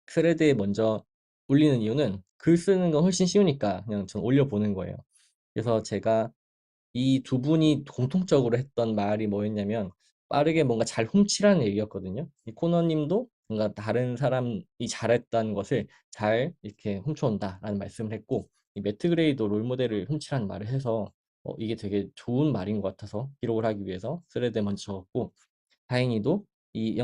스레드에 먼저 올리는 이유는 글 쓰는 건 훨씬 쉬우니까 그냥 전 올려보는 거예요. 그래서 제가 이 두 분이 공통적으로 했던 말이 뭐였냐면 빠르게 뭔가 잘 훔치라는 얘기였거든요. 이 코너님도 뭔가 다른 사람이 잘했던 것을 잘 이렇게 훔쳐온다라는 말씀을 했고 이 매트 그레이도 롤모델을 훔치라는 말을 해서 이게 되게 좋은 말인 것 같아서 기록을 하기 위해서 스레드에 먼저 적었고 다행히도 이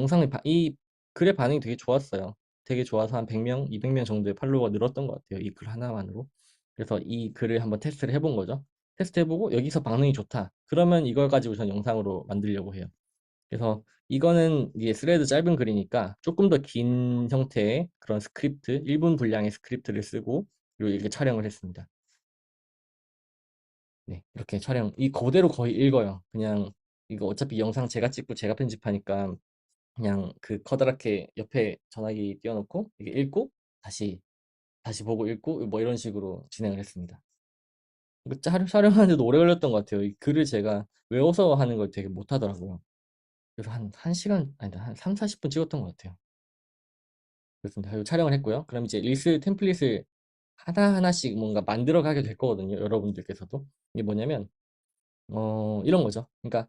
글의 반응이 되게 좋았어요. 되게 좋아서 한 100명, 200명 정도의 팔로워가 늘었던 것 같아요. 이 글 하나만으로. 그래서 이 글을 한번 테스트를 해본 거죠. 테스트해보고 여기서 반응이 좋다. 그러면 이걸 가지고 전 영상으로 만들려고 해요. 그래서 이거는 이게 스레드 짧은 글이니까 조금 더 긴 형태의 그런 스크립트, 1분 분량의 스크립트를 쓰고 그리고 이렇게 촬영을 했습니다. 네, 이렇게 이 그대로 거의 읽어요. 그냥 이거 어차피 영상 제가 찍고 제가 편집하니까 그냥 그 커다랗게 옆에 전화기 띄워놓고 이게 읽고 다시 보고 읽고 뭐 이런 식으로 진행을 했습니다. 이거 촬영하는데도 오래 걸렸던 것 같아요. 이 글을 제가 외워서 하는 걸 되게 못하더라고요. 그래서 한 시간, 아니다, 한 3, 40분 찍었던 것 같아요. 그렇습니다. 그리고 촬영을 했고요. 그럼 이제 릴스 템플릿을 하나하나씩 뭔가 만들어 가게 될 거거든요. 여러분들께서도. 이게 뭐냐면, 이런 거죠. 그러니까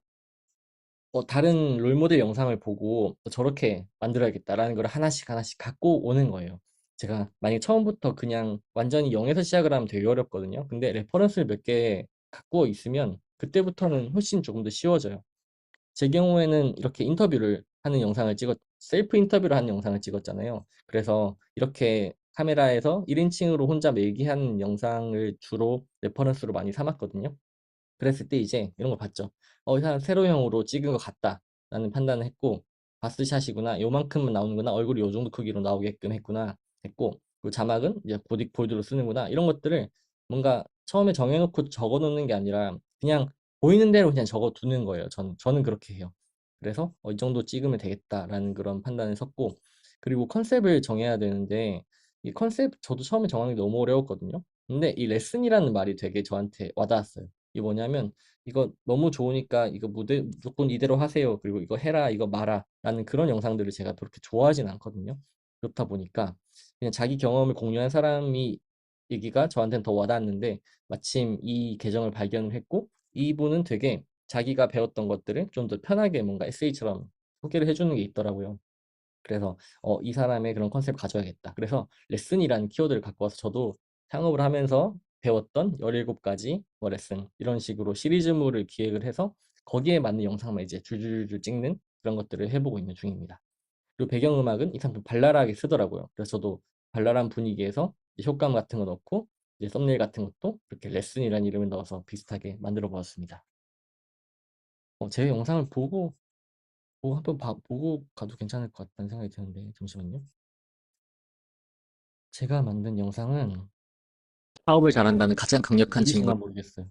다른 롤모델 영상을 보고 저렇게 만들어야겠다라는 걸 하나씩 하나씩 갖고 오는 거예요. 제가 만약에 처음부터 그냥 완전히 0에서 시작을 하면 되게 어렵거든요. 근데 레퍼런스를 몇 개 갖고 있으면 그때부터는 훨씬 조금 더 쉬워져요. 제 경우에는 이렇게 셀프 인터뷰를 하는 영상을 찍었잖아요. 그래서 이렇게 카메라에서 1인칭으로 혼자 매기하는 영상을 주로 레퍼런스로 많이 삼았거든요. 그랬을 때 이제 이런 걸 봤죠. 이 사람 세로형으로 찍은 것 같다. 라는 판단을 했고, 바스샷이구나. 요만큼만 나오는구나. 얼굴이 요 정도 크기로 나오게끔 했구나. 했고, 그리고 자막은 이제 고딕 볼드로 쓰는구나. 이런 것들을 뭔가 처음에 정해놓고 적어 놓는 게 아니라 그냥 보이는 대로 그냥 적어 두는 거예요. 저는 그렇게 해요. 그래서 이 정도 찍으면 되겠다라는 그런 판단을 섰고, 그리고 컨셉을 정해야 되는데, 이 컨셉 저도 처음에 정하는 게 너무 어려웠거든요. 근데 이 레슨이라는 말이 되게 저한테 와닿았어요. 이게 뭐냐면 이거 너무 좋으니까 이거 무조건 이대로 하세요. 그리고 이거 해라, 이거 마라. 라는 그런 영상들을 제가 그렇게 좋아하진 않거든요. 그렇다 보니까 그냥 자기 경험을 공유한 사람이 얘기가 저한테는 더 와닿았는데 마침 이 계정을 발견을 했고 이분은 되게 자기가 배웠던 것들을 좀 더 편하게 뭔가 에세이처럼 소개를 해주는 게 있더라고요. 그래서 이 사람의 그런 컨셉을 가져야겠다. 그래서 레슨이라는 키워드를 갖고 와서 저도 창업을 하면서 배웠던 17가지 뭐 레슨 이런 식으로 시리즈물을 기획을 해서 거기에 맞는 영상만 이제 줄줄줄 찍는 그런 것들을 해보고 있는 중입니다. 그리고 배경음악은 이 상품 발랄하게 쓰더라고요. 그래서 저도 발랄한 분위기에서 이제 효과음 같은 거 넣고 이제 썸네일 같은 것도 이렇게 레슨이라는 이름을 넣어서 비슷하게 만들어 보았습니다. 제 영상을 보고 가도 괜찮을 것 같다는 생각이 드는데 잠시만요. 제가 만든 영상은 사업을 잘한다는 가장 강력한 어디 있었나 증거는 모르겠어요.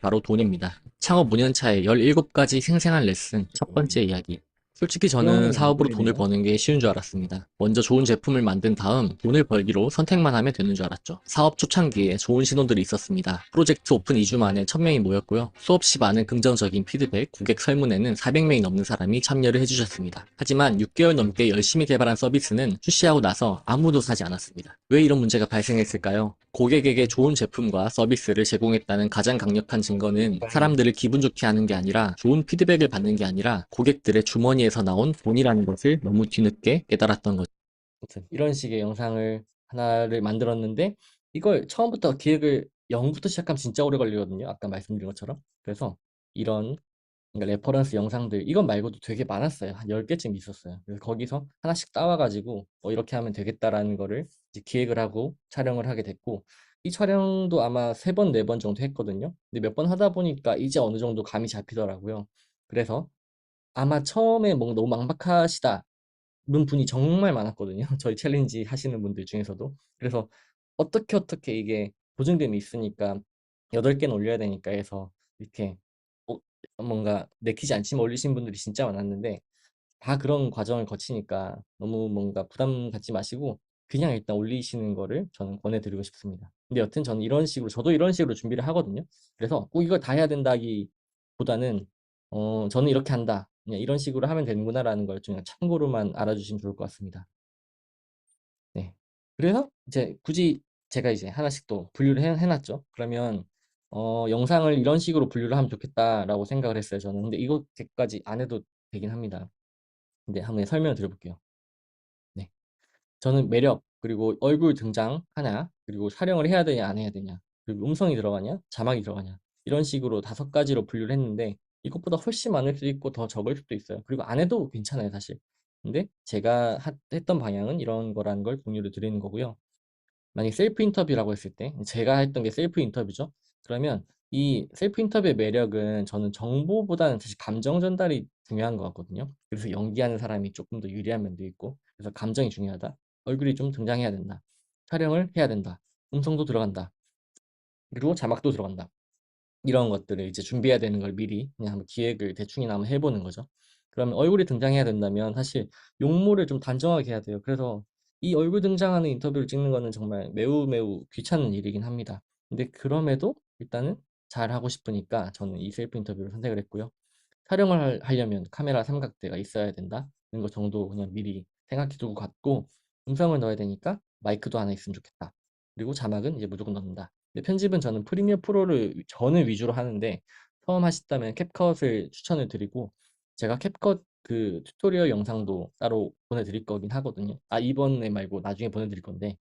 바로 돈입니다. 창업 5년 차에 17가지 생생한 레슨. 첫 번째 이야기. 솔직히 저는 구형이 안 사업으로 돈을 보이네요. 버는 게 쉬운 줄 알았습니다. 먼저 좋은 제품을 만든 다음 돈을 벌기로 선택만 하면 되는 줄 알았죠. 사업 초창기에 좋은 신호들이 있었습니다. 프로젝트 오픈 2주 만에 1000명이 모였고요. 수없이 많은 긍정적인 피드백, 고객 설문에는 400명이 넘는 사람이 참여를 해주셨습니다. 하지만 6개월 넘게 열심히 개발한 서비스는 출시하고 나서 아무도 사지 않았습니다. 왜 이런 문제가 발생했을까요? 고객에게 좋은 제품과 서비스를 제공했다는 가장 강력한 증거는 사람들을 기분 좋게 하는 게 아니라 좋은 피드백을 받는 게 아니라 고객들의 주머니에서 나온 돈이라는 것을 너무 뒤늦게 깨달았던 거죠. 아무튼 이런 식의 영상을 하나를 만들었는데 이걸 처음부터 기획을 0부터 시작하면 진짜 오래 걸리거든요. 아까 말씀드린 것처럼. 그래서 이런 그러니까 레퍼런스 영상들 이것 말고도 되게 많았어요. 한 10개쯤 있었어요. 그래서 거기서 하나씩 따와가지고 이렇게 하면 되겠다라는 거를 이제 기획을 하고 촬영을 하게 됐고 이 촬영도 아마 3번, 4번 정도 했거든요. 근데 몇 번 하다 보니까 이제 어느 정도 감이 잡히더라고요. 그래서 아마 처음에 뭔가 너무 막막하시다 는 분이 정말 많았거든요. 저희 챌린지 하시는 분들 중에서도. 그래서 어떻게 이게 보증금이 있으니까 8개는 올려야 되니까 해서 이렇게 어, 뭔가 내키지 않지만 올리신 분들이 진짜 많았는데 다 그런 과정을 거치니까 너무 뭔가 부담 갖지 마시고 그냥 일단 올리시는 거를 저는 권해드리고 싶습니다. 근데 여튼 저는 이런 식으로 저도 이런 식으로 준비를 하거든요. 그래서 꼭 이걸 다 해야 된다기보다는 저는 이렇게 한다. 그냥 이런 식으로 하면 되는구나라는 걸 그냥 참고로만 알아주시면 좋을 것 같습니다. 네. 그래서 이제 굳이 제가 이제 하나씩 또 분류를 해놨죠. 그러면 영상을 이런 식으로 분류를 하면 좋겠다라고 생각을 했어요. 저는. 근데 이것까지 안 해도 되긴 합니다. 근데 한번 설명을 드려볼게요. 네. 저는 매력, 그리고 얼굴 등장 하냐, 그리고 촬영을 해야 되냐, 안 해야 되냐, 그리고 음성이 들어가냐, 자막이 들어가냐, 이런 식으로 5가지로 분류를 했는데, 이것보다 훨씬 많을 수도 있고, 더 적을 수도 있어요. 그리고 안 해도 괜찮아요, 사실. 근데 제가 했던 방향은 이런 거라는 걸 공유를 드리는 거고요. 만약에 셀프 인터뷰라고 했을 때 제가 했던 게 셀프 인터뷰죠. 그러면 이 셀프 인터뷰의 매력은 저는 정보보다는 사실 감정 전달이 중요한 것 같거든요. 그래서 연기하는 사람이 조금 더 유리한 면도 있고 그래서 감정이 중요하다. 얼굴이 좀 등장해야 된다. 촬영을 해야 된다. 음성도 들어간다. 그리고 자막도 들어간다. 이런 것들을 이제 준비해야 되는 걸 미리 그냥 한번 기획을 대충이나 한번 해보는 거죠. 그러면 얼굴이 등장해야 된다면 사실 용모를 좀 단정하게 해야 돼요. 그래서 이 얼굴 등장하는 인터뷰를 찍는 거는 정말 매우 귀찮은 일이긴 합니다. 근데 그럼에도 일단은 잘 하고 싶으니까 저는 이 셀프 인터뷰를 선택을 했고요. 촬영을 하려면 카메라 삼각대가 있어야 된다는 거 정도 그냥 미리 생각해 두고 갔고 음성을 넣어야 되니까 마이크도 하나 있으면 좋겠다. 그리고 자막은 이제 무조건 넣는다. 근데 편집은 저는 프리미어 프로를 저는 위주로 하는데 처음 하시다면 캡컷을 추천을 드리고 제가 캡컷 그 튜토리얼 영상도 따로 보내드릴 거긴 하거든요. 아, 이번에 말고 나중에 보내드릴 건데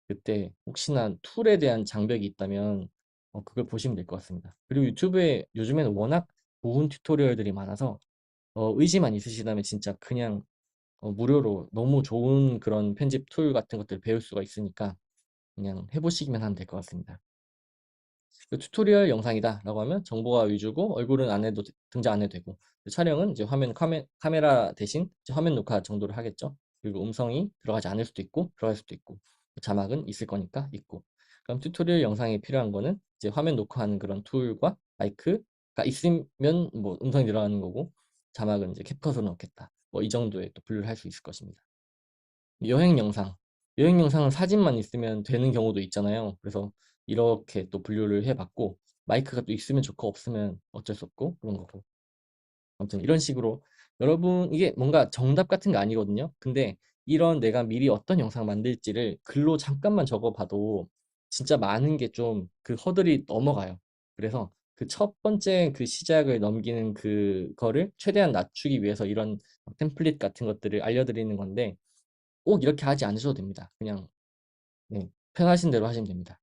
그때 혹시나 툴에 대한 장벽이 있다면 그걸 보시면 될 것 같습니다. 그리고 유튜브에 요즘에는 워낙 좋은 튜토리얼들이 많아서 의지만 있으시다면 진짜 그냥 무료로 너무 좋은 그런 편집 툴 같은 것들을 배울 수가 있으니까 그냥 해보시기만 하면 될 것 같습니다. 그 튜토리얼 영상이다 라고 하면 정보가 위주고 얼굴은 안 해도 등장 안 해도 되고 촬영은 이제 카메라 대신 이제 화면 녹화 정도를 하겠죠. 그리고 음성이 들어가지 않을 수도 있고 들어갈 수도 있고 자막은 있을 거니까 있고 그럼 튜토리얼 영상에 필요한 거는 이제 화면 녹화하는 그런 툴과 마이크가 있으면 뭐 음성이 들어가는 거고 자막은 이제 캡컷으로 넣겠다. 뭐 이 정도의 또 분류를 할 수 있을 것입니다. 여행 영상. 여행 영상은 사진만 있으면 되는 경우도 있잖아요. 그래서 이렇게 또 분류를 해봤고, 마이크가 또 있으면 좋고, 없으면 어쩔 수 없고, 그런 거고. 아무튼 이런 식으로 여러분, 이게 뭔가 정답 같은 거 아니거든요. 근데 이런 내가 미리 어떤 영상 만들지를 글로 잠깐만 적어봐도 진짜 많은 게 좀 그 허들이 넘어가요. 그래서 그 첫 번째 그 시작을 넘기는 그거를 최대한 낮추기 위해서 이런 템플릿 같은 것들을 알려드리는 건데, 꼭 이렇게 하지 않으셔도 됩니다. 그냥 네, 편하신 대로 하시면 됩니다.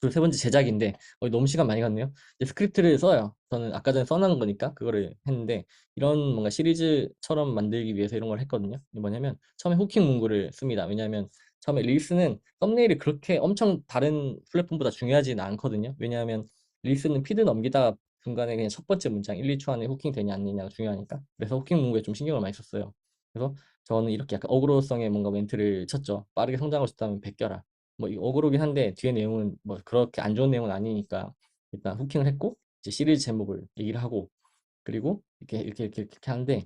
그리고 세 번째 제작인데 너무 시간 많이 갔네요. 이제 스크립트를 써요. 저는 아까 전에 써놓은 거니까 그거를 했는데 이런 뭔가 시리즈처럼 만들기 위해서 이런 걸 했거든요. 이게 뭐냐면 처음에 후킹 문구를 씁니다. 왜냐하면 처음에 릴스는 썸네일이 그렇게 엄청 다른 플랫폼보다 중요하지는 않거든요. 왜냐하면 릴스는 피드 넘기다가 중간에 그냥 첫 번째 문장 1, 2초 안에 후킹 되냐 안 되냐가 중요하니까 그래서 후킹 문구에 좀 신경을 많이 썼어요. 그래서 저는 이렇게 약간 어그로성의 뭔가 멘트를 쳤죠. 빠르게 성장하고 싶다면 베껴라. 뭐 이 어그로긴 한데 뒤에 내용은 뭐 그렇게 안 좋은 내용은 아니니까 일단 후킹을 했고 이제 시리즈 제목을 얘기를 하고 그리고 이렇게 하는데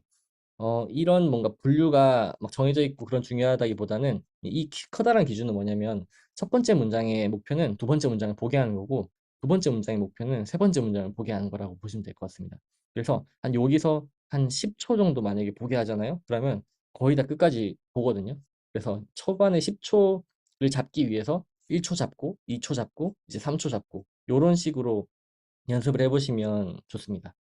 이런 뭔가 분류가 막 정해져 있고 그런 중요하다기보다는 이 커다란 기준은 뭐냐면 첫 번째 문장의 목표는 두 번째 문장을 보게 하는 거고 두 번째 문장의 목표는 세 번째 문장을 보게 하는 거라고 보시면 될 것 같습니다. 그래서 한 여기서 한 10초 정도 만약에 보게 하잖아요. 그러면 거의 다 끝까지 보거든요. 그래서 초반에 10초를 잡기 위해서 1초 잡고 2초 잡고 이제 3초 잡고 이런 식으로 연습을 해보시면 좋습니다.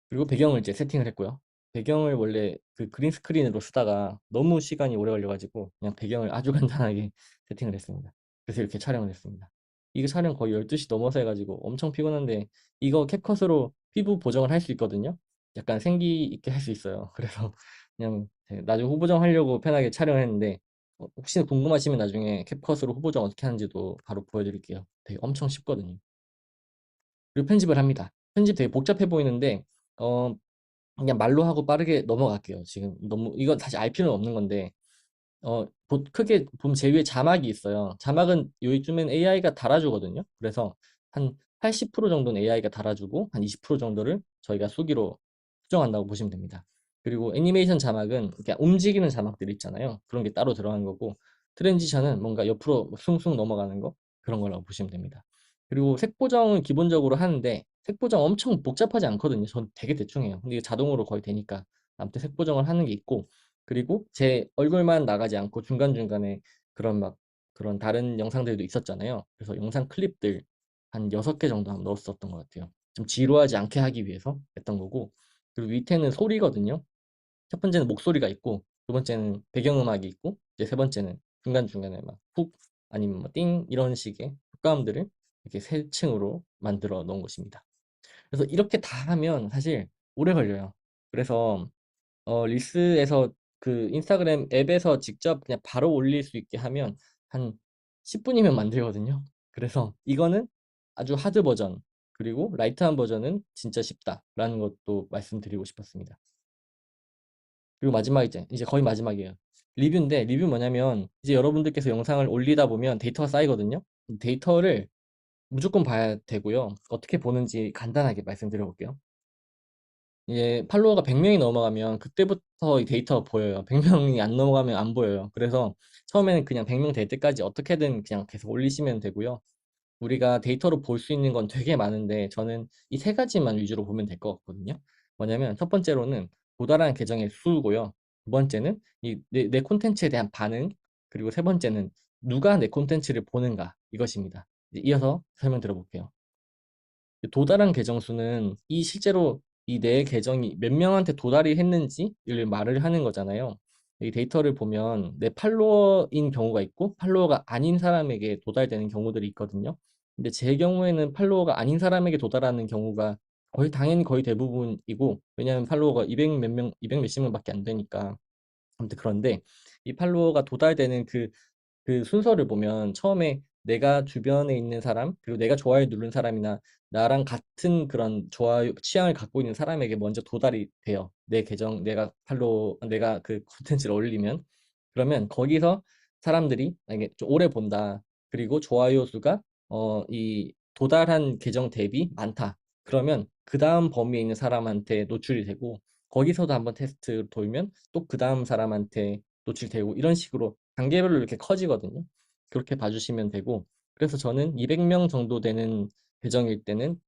그리고 배경을 이제 세팅을 했고요. 배경을 원래 그 그린 스크린으로 쓰다가 너무 시간이 오래 걸려가지고 그냥 배경을 아주 간단하게 세팅을 했습니다. 그래서 이렇게 촬영을 했습니다. 이거 촬영 거의 12시 넘어서 해가지고 엄청 피곤한데 이거 캡컷으로 피부 보정을 할 수 있거든요. 약간 생기 있게 할 수 있어요. 그래서 그냥 나중에 후보정 하려고 편하게 촬영을 했는데 혹시 궁금하시면 나중에 캡컷으로 후보정 어떻게 하는지도 바로 보여드릴게요. 되게 엄청 쉽거든요. 그리고 편집을 합니다. 편집 되게 복잡해 보이는데 어, 그냥 말로 하고 빠르게 넘어갈게요. 지금 너무 이건 사실 알 필요는 없는 건데 크게 보면 제일 위에 자막이 있어요. 자막은 요즘엔 AI가 달아주거든요. 그래서 한 80% 정도는 AI가 달아주고 한 20% 정도를 저희가 수기로 수정한다고 보시면 됩니다. 그리고 애니메이션 자막은 그냥 움직이는 자막들 있잖아요. 그런 게 따로 들어간 거고 트랜지션은 뭔가 옆으로 숭숭 넘어가는 거 그런 거라고 보시면 됩니다. 그리고 색 보정은 기본적으로 하는데 색 보정 엄청 복잡하지 않거든요. 전 되게 대충 해요. 근데 이게 자동으로 거의 되니까 아무튼 색 보정을 하는 게 있고 그리고 제 얼굴만 나가지 않고 중간중간에 그런 막 그런 다른 영상들도 있었잖아요. 그래서 영상 클립들 한 6개 정도 한번 넣었었던 것 같아요. 좀 지루하지 않게 하기 위해서 했던 거고 그리고 밑에는 소리거든요. 첫 번째는 목소리가 있고 두 번째는 배경음악이 있고 이제 세 번째는 중간중간에 막 훅 아니면 뭐 띵 이런 식의 효과음들을 이렇게 세 층으로 만들어 놓은 것입니다. 그래서 이렇게 다 하면 사실 오래 걸려요. 그래서 릴스에서 그 인스타그램 앱에서 직접 그냥 바로 올릴 수 있게 하면 한 10분이면 만들거든요. 그래서 이거는 아주 하드 버전, 그리고 라이트한 버전은 진짜 쉽다라는 것도 말씀드리고 싶었습니다. 그리고 마지막 이제 거의 마지막이에요. 리뷰인데 리뷰 뭐냐면 이제 여러분들께서 영상을 올리다 보면 데이터가 쌓이거든요. 데이터를 무조건 봐야 되고요. 어떻게 보는지 간단하게 말씀드려 볼게요. 이제 팔로워가 100명이 넘어가면 그때부터 이 데이터가 보여요. 100명이 안 넘어가면 안 보여요. 그래서 처음에는 그냥 100명 될 때까지 어떻게든 그냥 계속 올리시면 되고요. 우리가 데이터로 볼 수 있는 건 되게 많은데 저는 이 세 가지만 위주로 보면 될 것 같거든요. 뭐냐면 첫 번째로는 도달한 계정의 수고요. 두 번째는 내 콘텐츠에 대한 반응, 그리고 세 번째는 누가 내 콘텐츠를 보는가 이것입니다. 이제 이어서 설명 들어볼게요. 도달한 계정 수는 이 실제로 이 내 계정이 몇 명한테 도달이 했는지를 말을 하는 거잖아요. 이 데이터를 보면 내 팔로워인 경우가 있고 팔로워가 아닌 사람에게 도달되는 경우들이 있거든요. 근데 제 경우에는 팔로워가 아닌 사람에게 도달하는 경우가 거의 당연히 거의 대부분이고 왜냐하면 팔로워가 200 몇 명, 200 몇십 명밖에 안 되니까. 아무튼 그런데 이 팔로워가 도달되는 그 순서를 보면 처음에 내가 주변에 있는 사람, 그리고 내가 좋아요 누른 사람이나 나랑 같은 그런 좋아요, 취향을 갖고 있는 사람에게 먼저 도달이 돼요. 내 계정, 내가 그 콘텐츠를 올리면. 그러면 거기서 사람들이 만약에 좀 오래 본다. 그리고 좋아요 수가, 이 도달한 계정 대비 많다. 그러면 그 다음 범위에 있는 사람한테 노출이 되고, 거기서도 한번 테스트 돌면 또 그 다음 사람한테 노출되고, 이런 식으로 단계별로 이렇게 커지거든요. 그렇게 봐주시면 되고, 그래서 저는 200명 정도 되는 계정일 때는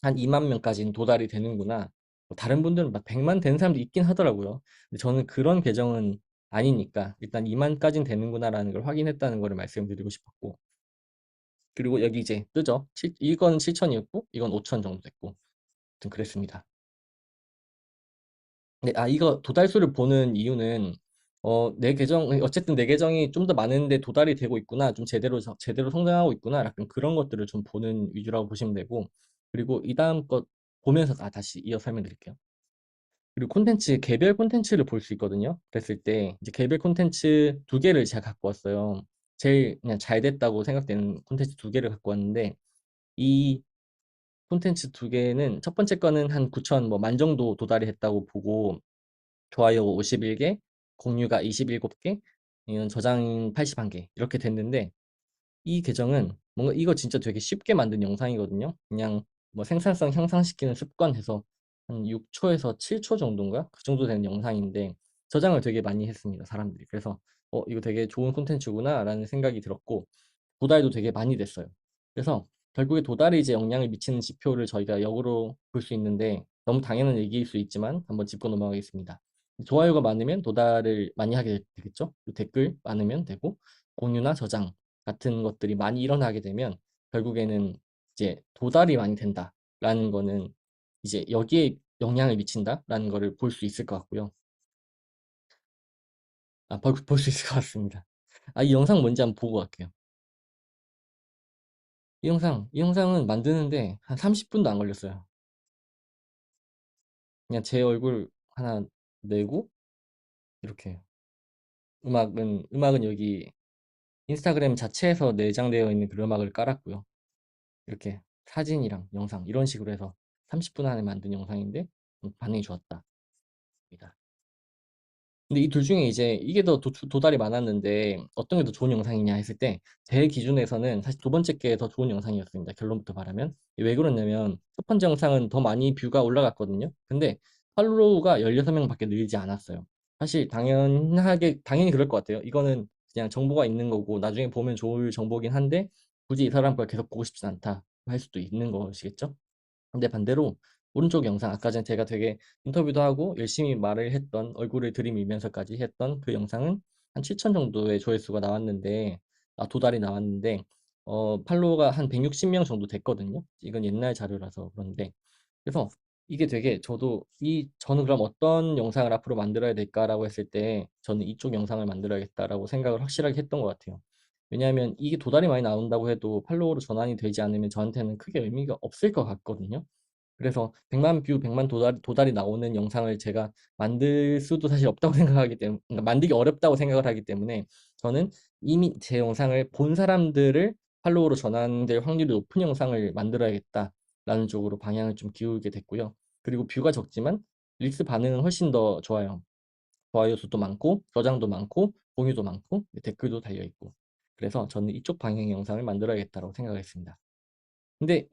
한 2만 명까지는 도달이 되는구나. 뭐 다른 분들은 막 100만 되는 사람도 있긴 하더라고요. 근데 저는 그런 계정은 아니니까 일단 2만까지는 되는구나라는 걸 확인했다는 거를 말씀드리고 싶었고, 그리고 여기 이제 뜨죠. 이건 7천이었고, 이건 5천 정도 됐고, 아무튼 그랬습니다. 네, 이거 도달수를 보는 이유는 내 계정 어쨌든 내 계정이 좀 더 많은데 도달이 되고 있구나, 좀 제대로 성장하고 있구나, 약간 그런 것들을 좀 보는 위주라고 보시면 되고, 그리고 이 다음 것 보면서 다시 이어 설명드릴게요. 그리고 개별 콘텐츠를 볼 수 있거든요. 그랬을 때 이제 개별 콘텐츠 두 개를 제가 갖고 왔어요. 제일 그냥 잘 됐다고 생각되는 콘텐츠 두 개를 갖고 왔는데 이 콘텐츠 두 개는 첫 번째 거는 한 9천 뭐 만 정도 도달이 했다고 보고 좋아요 51개, 공유가 27개, 저장 81개 이렇게 됐는데 이 계정은 뭔가 이거 진짜 되게 쉽게 만든 영상이거든요. 그냥 뭐 생산성 향상시키는 습관 해서 한 6초에서 7초 정도인가? 그 정도 되는 영상인데 저장을 되게 많이 했습니다, 사람들이. 그래서 이거 되게 좋은 콘텐츠구나 라는 생각이 들었고 도달도 되게 많이 됐어요. 그래서 결국에 도달이 이제 영향을 미치는 지표를 저희가 역으로 볼 수 있는데 너무 당연한 얘기일 수 있지만 한번 짚고 넘어가겠습니다. 좋아요가 많으면 도달을 많이 하게 되겠죠? 또 댓글 많으면 되고 공유나 저장 같은 것들이 많이 일어나게 되면 결국에는 이제 도달이 많이 된다라는 거는 이제 여기에 영향을 미친다라는 거를 볼 수 있을 것 같고요. 볼 수 있을 것 같습니다. 이 영상 뭔지 한번 보고 갈게요. 이 영상은 만드는데 한 30분도 안 걸렸어요. 그냥 제 얼굴 하나 내고 이렇게 음악은 여기 인스타그램 자체에서 내장되어 있는 그 음악을 깔았고요. 이렇게 사진이랑 영상 이런 식으로 해서 30분 안에 만든 영상인데 반응이 좋았다. 근데 이 둘 중에 이제 이게 더 도달이 많았는데 어떤 게 더 좋은 영상이냐 했을 때 제 기준에서는 사실 두 번째 게 더 좋은 영상이었습니다. 결론부터 말하면. 왜 그러냐면 첫 번째 영상은 더 많이 뷰가 올라갔거든요. 근데 팔로우가 16명밖에 늘지 않았어요. 사실 당연히 그럴 것 같아요. 이거는 그냥 정보가 있는 거고 나중에 보면 좋을 정보긴 한데 굳이 이 사람 걸 계속 보고 싶진 않다 할 수도 있는 것이겠죠. 근데 반대로 오른쪽 영상 아까 전에 제가 되게 인터뷰도 하고 열심히 말을 했던 얼굴을 들이밀면서까지 했던 그 영상은 한 7천 정도의 조회수가 나왔는데 도달이 나왔는데 팔로워가 한 160명 정도 됐거든요. 이건 옛날 자료라서 그런데 그래서 이게 되게 저는 그럼 어떤 영상을 앞으로 만들어야 될까라고 했을 때 저는 이쪽 영상을 만들어야겠다라고 생각을 확실하게 했던 것 같아요. 왜냐하면 이게 도달이 많이 나온다고 해도 팔로워로 전환이 되지 않으면 저한테는 크게 의미가 없을 것 같거든요. 그래서 100만 뷰, 100만 도달이 나오는 영상을 제가 만들 수도 사실 없다고 생각하기 때문에, 그러니까 만들기 어렵다고 생각을 하기 때문에 저는 이미 제 영상을 본 사람들을 팔로우로 전환될 확률이 높은 영상을 만들어야겠다라는 쪽으로 방향을 좀 기울게 됐고요. 그리고 뷰가 적지만 릴스 반응은 훨씬 더 좋아요. 좋아요 수도 많고, 저장도 많고, 공유도 많고, 댓글도 달려있고. 그래서 저는 이쪽 방향의 영상을 만들어야겠다고 생각했습니다. 근데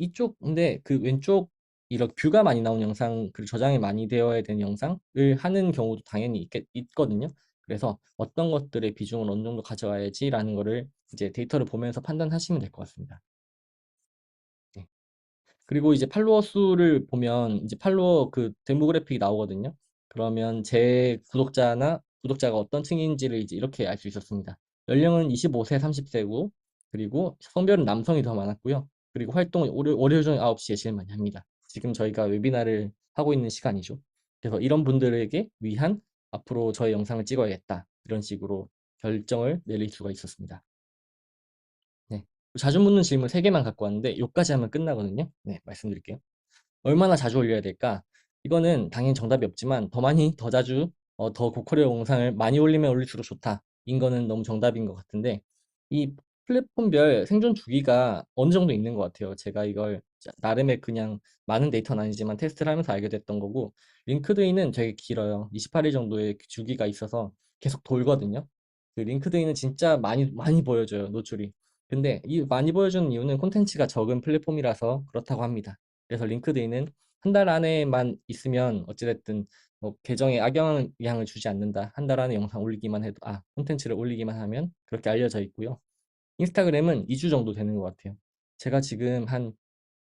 그 왼쪽 이렇게 뷰가 많이 나온 영상, 그리고 저장이 많이 되어야 되는 영상을 하는 경우도 당연히 있거든요. 그래서 어떤 것들의 비중을 어느 정도 가져와야지라는 거를 이제 데이터를 보면서 판단하시면 될 것 같습니다. 네. 그리고 이제 팔로워 수를 보면 이제 팔로워 그 데모그래픽이 나오거든요. 그러면 제 구독자가 어떤 층인지를 이제 이렇게 알 수 있었습니다. 연령은 25세, 30세고, 그리고 성별은 남성이 더 많았고요. 그리고 활동은 월요일 저녁 9시에 제일 많이 합니다. 지금 저희가 웨비나를 하고 있는 시간이죠. 그래서 이런 분들에게 위한 앞으로 저의 영상을 찍어야겠다. 이런 식으로 결정을 내릴 수가 있었습니다. 네. 자주 묻는 질문 3개만 갖고 왔는데, 요까지 하면 끝나거든요. 네, 말씀드릴게요. 얼마나 자주 올려야 될까? 이거는 당연히 정답이 없지만 더 많이, 더 자주, 더 고퀄의 영상을 많이 올리면 올릴수록 좋다. 인 거는 너무 정답인 것 같은데 이 플랫폼별 생존 주기가 어느 정도 있는 것 같아요. 제가 이걸 나름의 그냥 많은 데이터는 아니지만 테스트를 하면서 알게 됐던 거고 링크드인은 되게 길어요. 28일 정도의 주기가 있어서 계속 돌거든요. 그 링크드인은 진짜 많이 많이 보여줘요, 노출이. 근데 이 많이 보여주는 이유는 콘텐츠가 적은 플랫폼이라서 그렇다고 합니다. 그래서 링크드인은 한 달 안에만 있으면 어찌됐든 뭐 계정에 악영향을 주지 않는다. 한 달 안에 영상 올리기만 해도 콘텐츠를 올리기만 하면 그렇게 알려져 있고요. 인스타그램은 2주 정도 되는 것 같아요. 제가 지금 한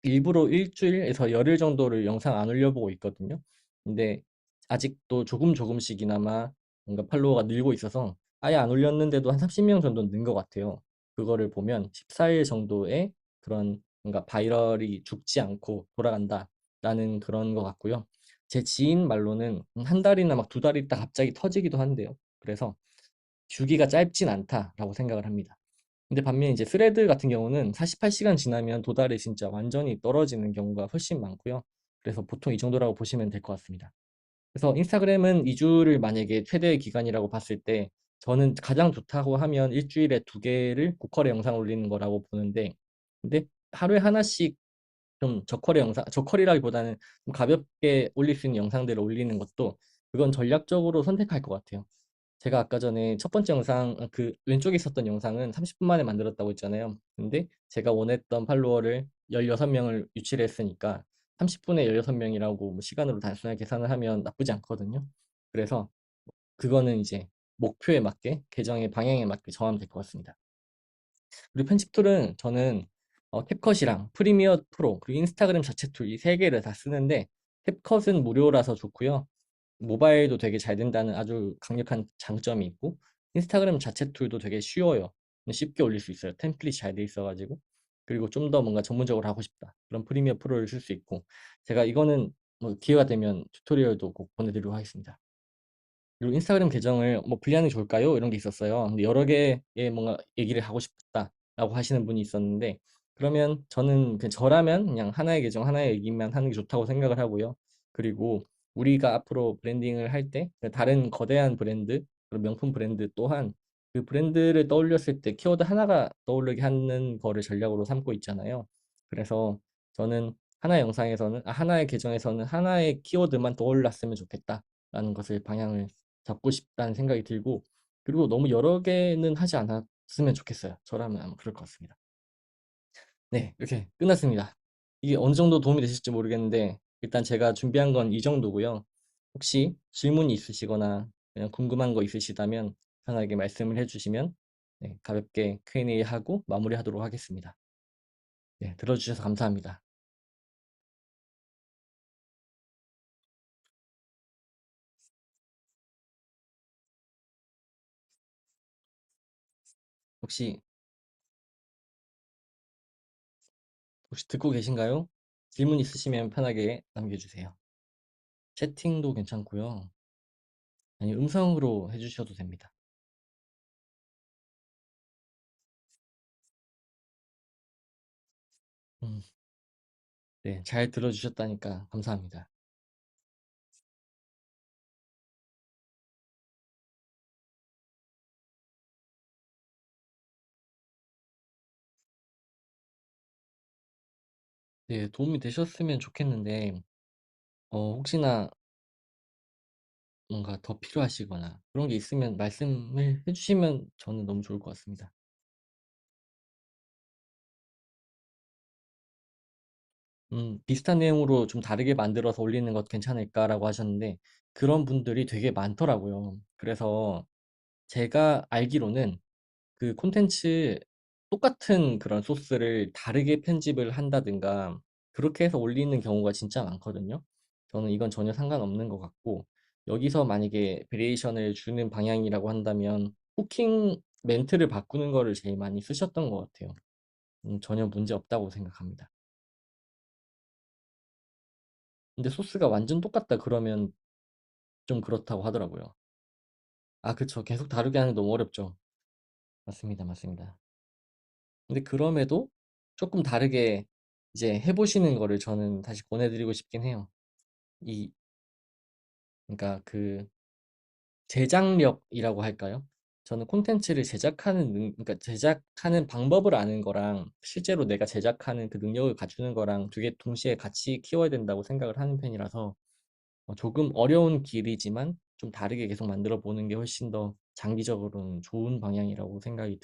일부러 일주일에서 열흘 정도를 영상 안 올려보고 있거든요. 근데 아직도 조금씩이나마 뭔가 팔로워가 늘고 있어서 아예 안 올렸는데도 한 30명 정도 는 것 같아요. 그거를 보면 14일 정도의 그런 뭔가 바이럴이 죽지 않고 돌아간다라는 그런 것 같고요. 제 지인 말로는 한 달이나 막 2달 있다 갑자기 터지기도 한대요. 그래서 주기가 짧진 않다라고 생각을 합니다. 근데 반면 이제 스레드 같은 경우는 48시간 지나면 도달이 진짜 완전히 떨어지는 경우가 훨씬 많고요. 그래서 보통 이 정도라고 보시면 될 것 같습니다. 그래서 인스타그램은 2주를 만약에 최대 기간이라고 봤을 때 저는 가장 좋다고 하면 일주일에 2개를 고퀄의 영상 올리는 거라고 보는데 근데 하루에 하나씩 좀 저퀄의 영상, 저퀄이라기보다는 좀 가볍게 올릴 수 있는 영상들을 올리는 것도 그건 전략적으로 선택할 것 같아요. 제가 아까 전에 첫 번째 영상, 그 왼쪽에 있었던 영상은 30분 만에 만들었다고 했잖아요. 근데 제가 원했던 팔로워를 16명을 유치를 했으니까 30분에 16명이라고 시간으로 단순하게 계산을 하면 나쁘지 않거든요. 그래서 그거는 이제 목표에 맞게, 계정의 방향에 맞게 정하면 될 것 같습니다. 그리고 편집 툴은 저는 캡컷이랑 프리미어 프로, 그리고 인스타그램 자체 툴 이 세 개를 다 쓰는데 캡컷은 무료라서 좋고요. 모바일도 되게 잘 된다는 아주 강력한 장점이 있고 인스타그램 자체 툴도 되게 쉬워요. 쉽게 올릴 수 있어요. 템플릿이 잘 돼 있어가지고. 그리고 좀 더 뭔가 전문적으로 하고 싶다. 그런 프리미어 프로를 쓸 수 있고 제가 이거는 뭐 기회가 되면 튜토리얼도 꼭 보내드리도록 하겠습니다. 그리고 인스타그램 계정을 뭐 분리하는 게 좋을까요? 이런 게 있었어요. 근데 여러 개의 뭔가 얘기를 하고 싶다라고 하시는 분이 있었는데 그러면 저는 그냥 저라면 그냥 하나의 계정 하나의 얘기만 하는 게 좋다고 생각을 하고요. 그리고 우리가 앞으로 브랜딩을 할 때 다른 거대한 브랜드, 그리고 명품 브랜드 또한 그 브랜드를 떠올렸을 때 키워드 하나가 떠오르게 하는 거를 전략으로 삼고 있잖아요. 그래서 저는 하나의 영상에서는 하나의 계정에서는 하나의 키워드만 떠올랐으면 좋겠다라는 것을 방향을 잡고 싶다는 생각이 들고 그리고 너무 여러 개는 하지 않았으면 좋겠어요. 저라면 아마 그럴 것 같습니다. 네, 이렇게 끝났습니다. 이게 어느 정도 도움이 되실지 모르겠는데 일단 제가 준비한 건 이 정도고요. 혹시 질문이 있으시거나 그냥 궁금한 거 있으시다면 편하게 말씀을 해주시면 네, 가볍게 Q&A 하고 마무리하도록 하겠습니다. 네, 들어주셔서 감사합니다. 혹시 듣고 계신가요? 질문 있으시면 편하게 남겨주세요. 채팅도 괜찮고요. 아니, 음성으로 해주셔도 됩니다. 음, 네, 잘 들어주셨다니까 감사합니다. 네, 도움이 되셨으면 좋겠는데, 혹시나 뭔가 더 필요하시거나 그런 게 있으면 말씀을 해주시면 저는 너무 좋을 것 같습니다. 비슷한 내용으로 좀 다르게 만들어서 올리는 것 괜찮을까라고 하셨는데, 그런 분들이 되게 많더라고요. 그래서 제가 알기로는 그 콘텐츠 똑같은 그런 소스를 다르게 편집을 한다든가 그렇게 해서 올리는 경우가 진짜 많거든요. 저는 이건 전혀 상관없는 것 같고 여기서 만약에 베리에이션을 주는 방향이라고 한다면 후킹 멘트를 바꾸는 거를 제일 많이 쓰셨던 것 같아요. 전혀 문제 없다고 생각합니다. 근데 소스가 완전 똑같다 그러면 좀 그렇다고 하더라고요. 아, 그쵸. 계속 다르게 하는 게 너무 어렵죠. 맞습니다. 맞습니다. 근데 그럼에도 조금 다르게 이제 해보시는 거를 저는 다시 권해드리고 싶긴 해요. 이, 그러니까 그 제작력이라고 할까요? 저는 콘텐츠를 그러니까 제작하는 방법을 아는 거랑 실제로 내가 제작하는 그 능력을 갖추는 거랑 두 개 동시에 같이 키워야 된다고 생각을 하는 편이라서 조금 어려운 길이지만 좀 다르게 계속 만들어 보는 게 훨씬 더 장기적으로는 좋은 방향이라고 생각이 듭니다.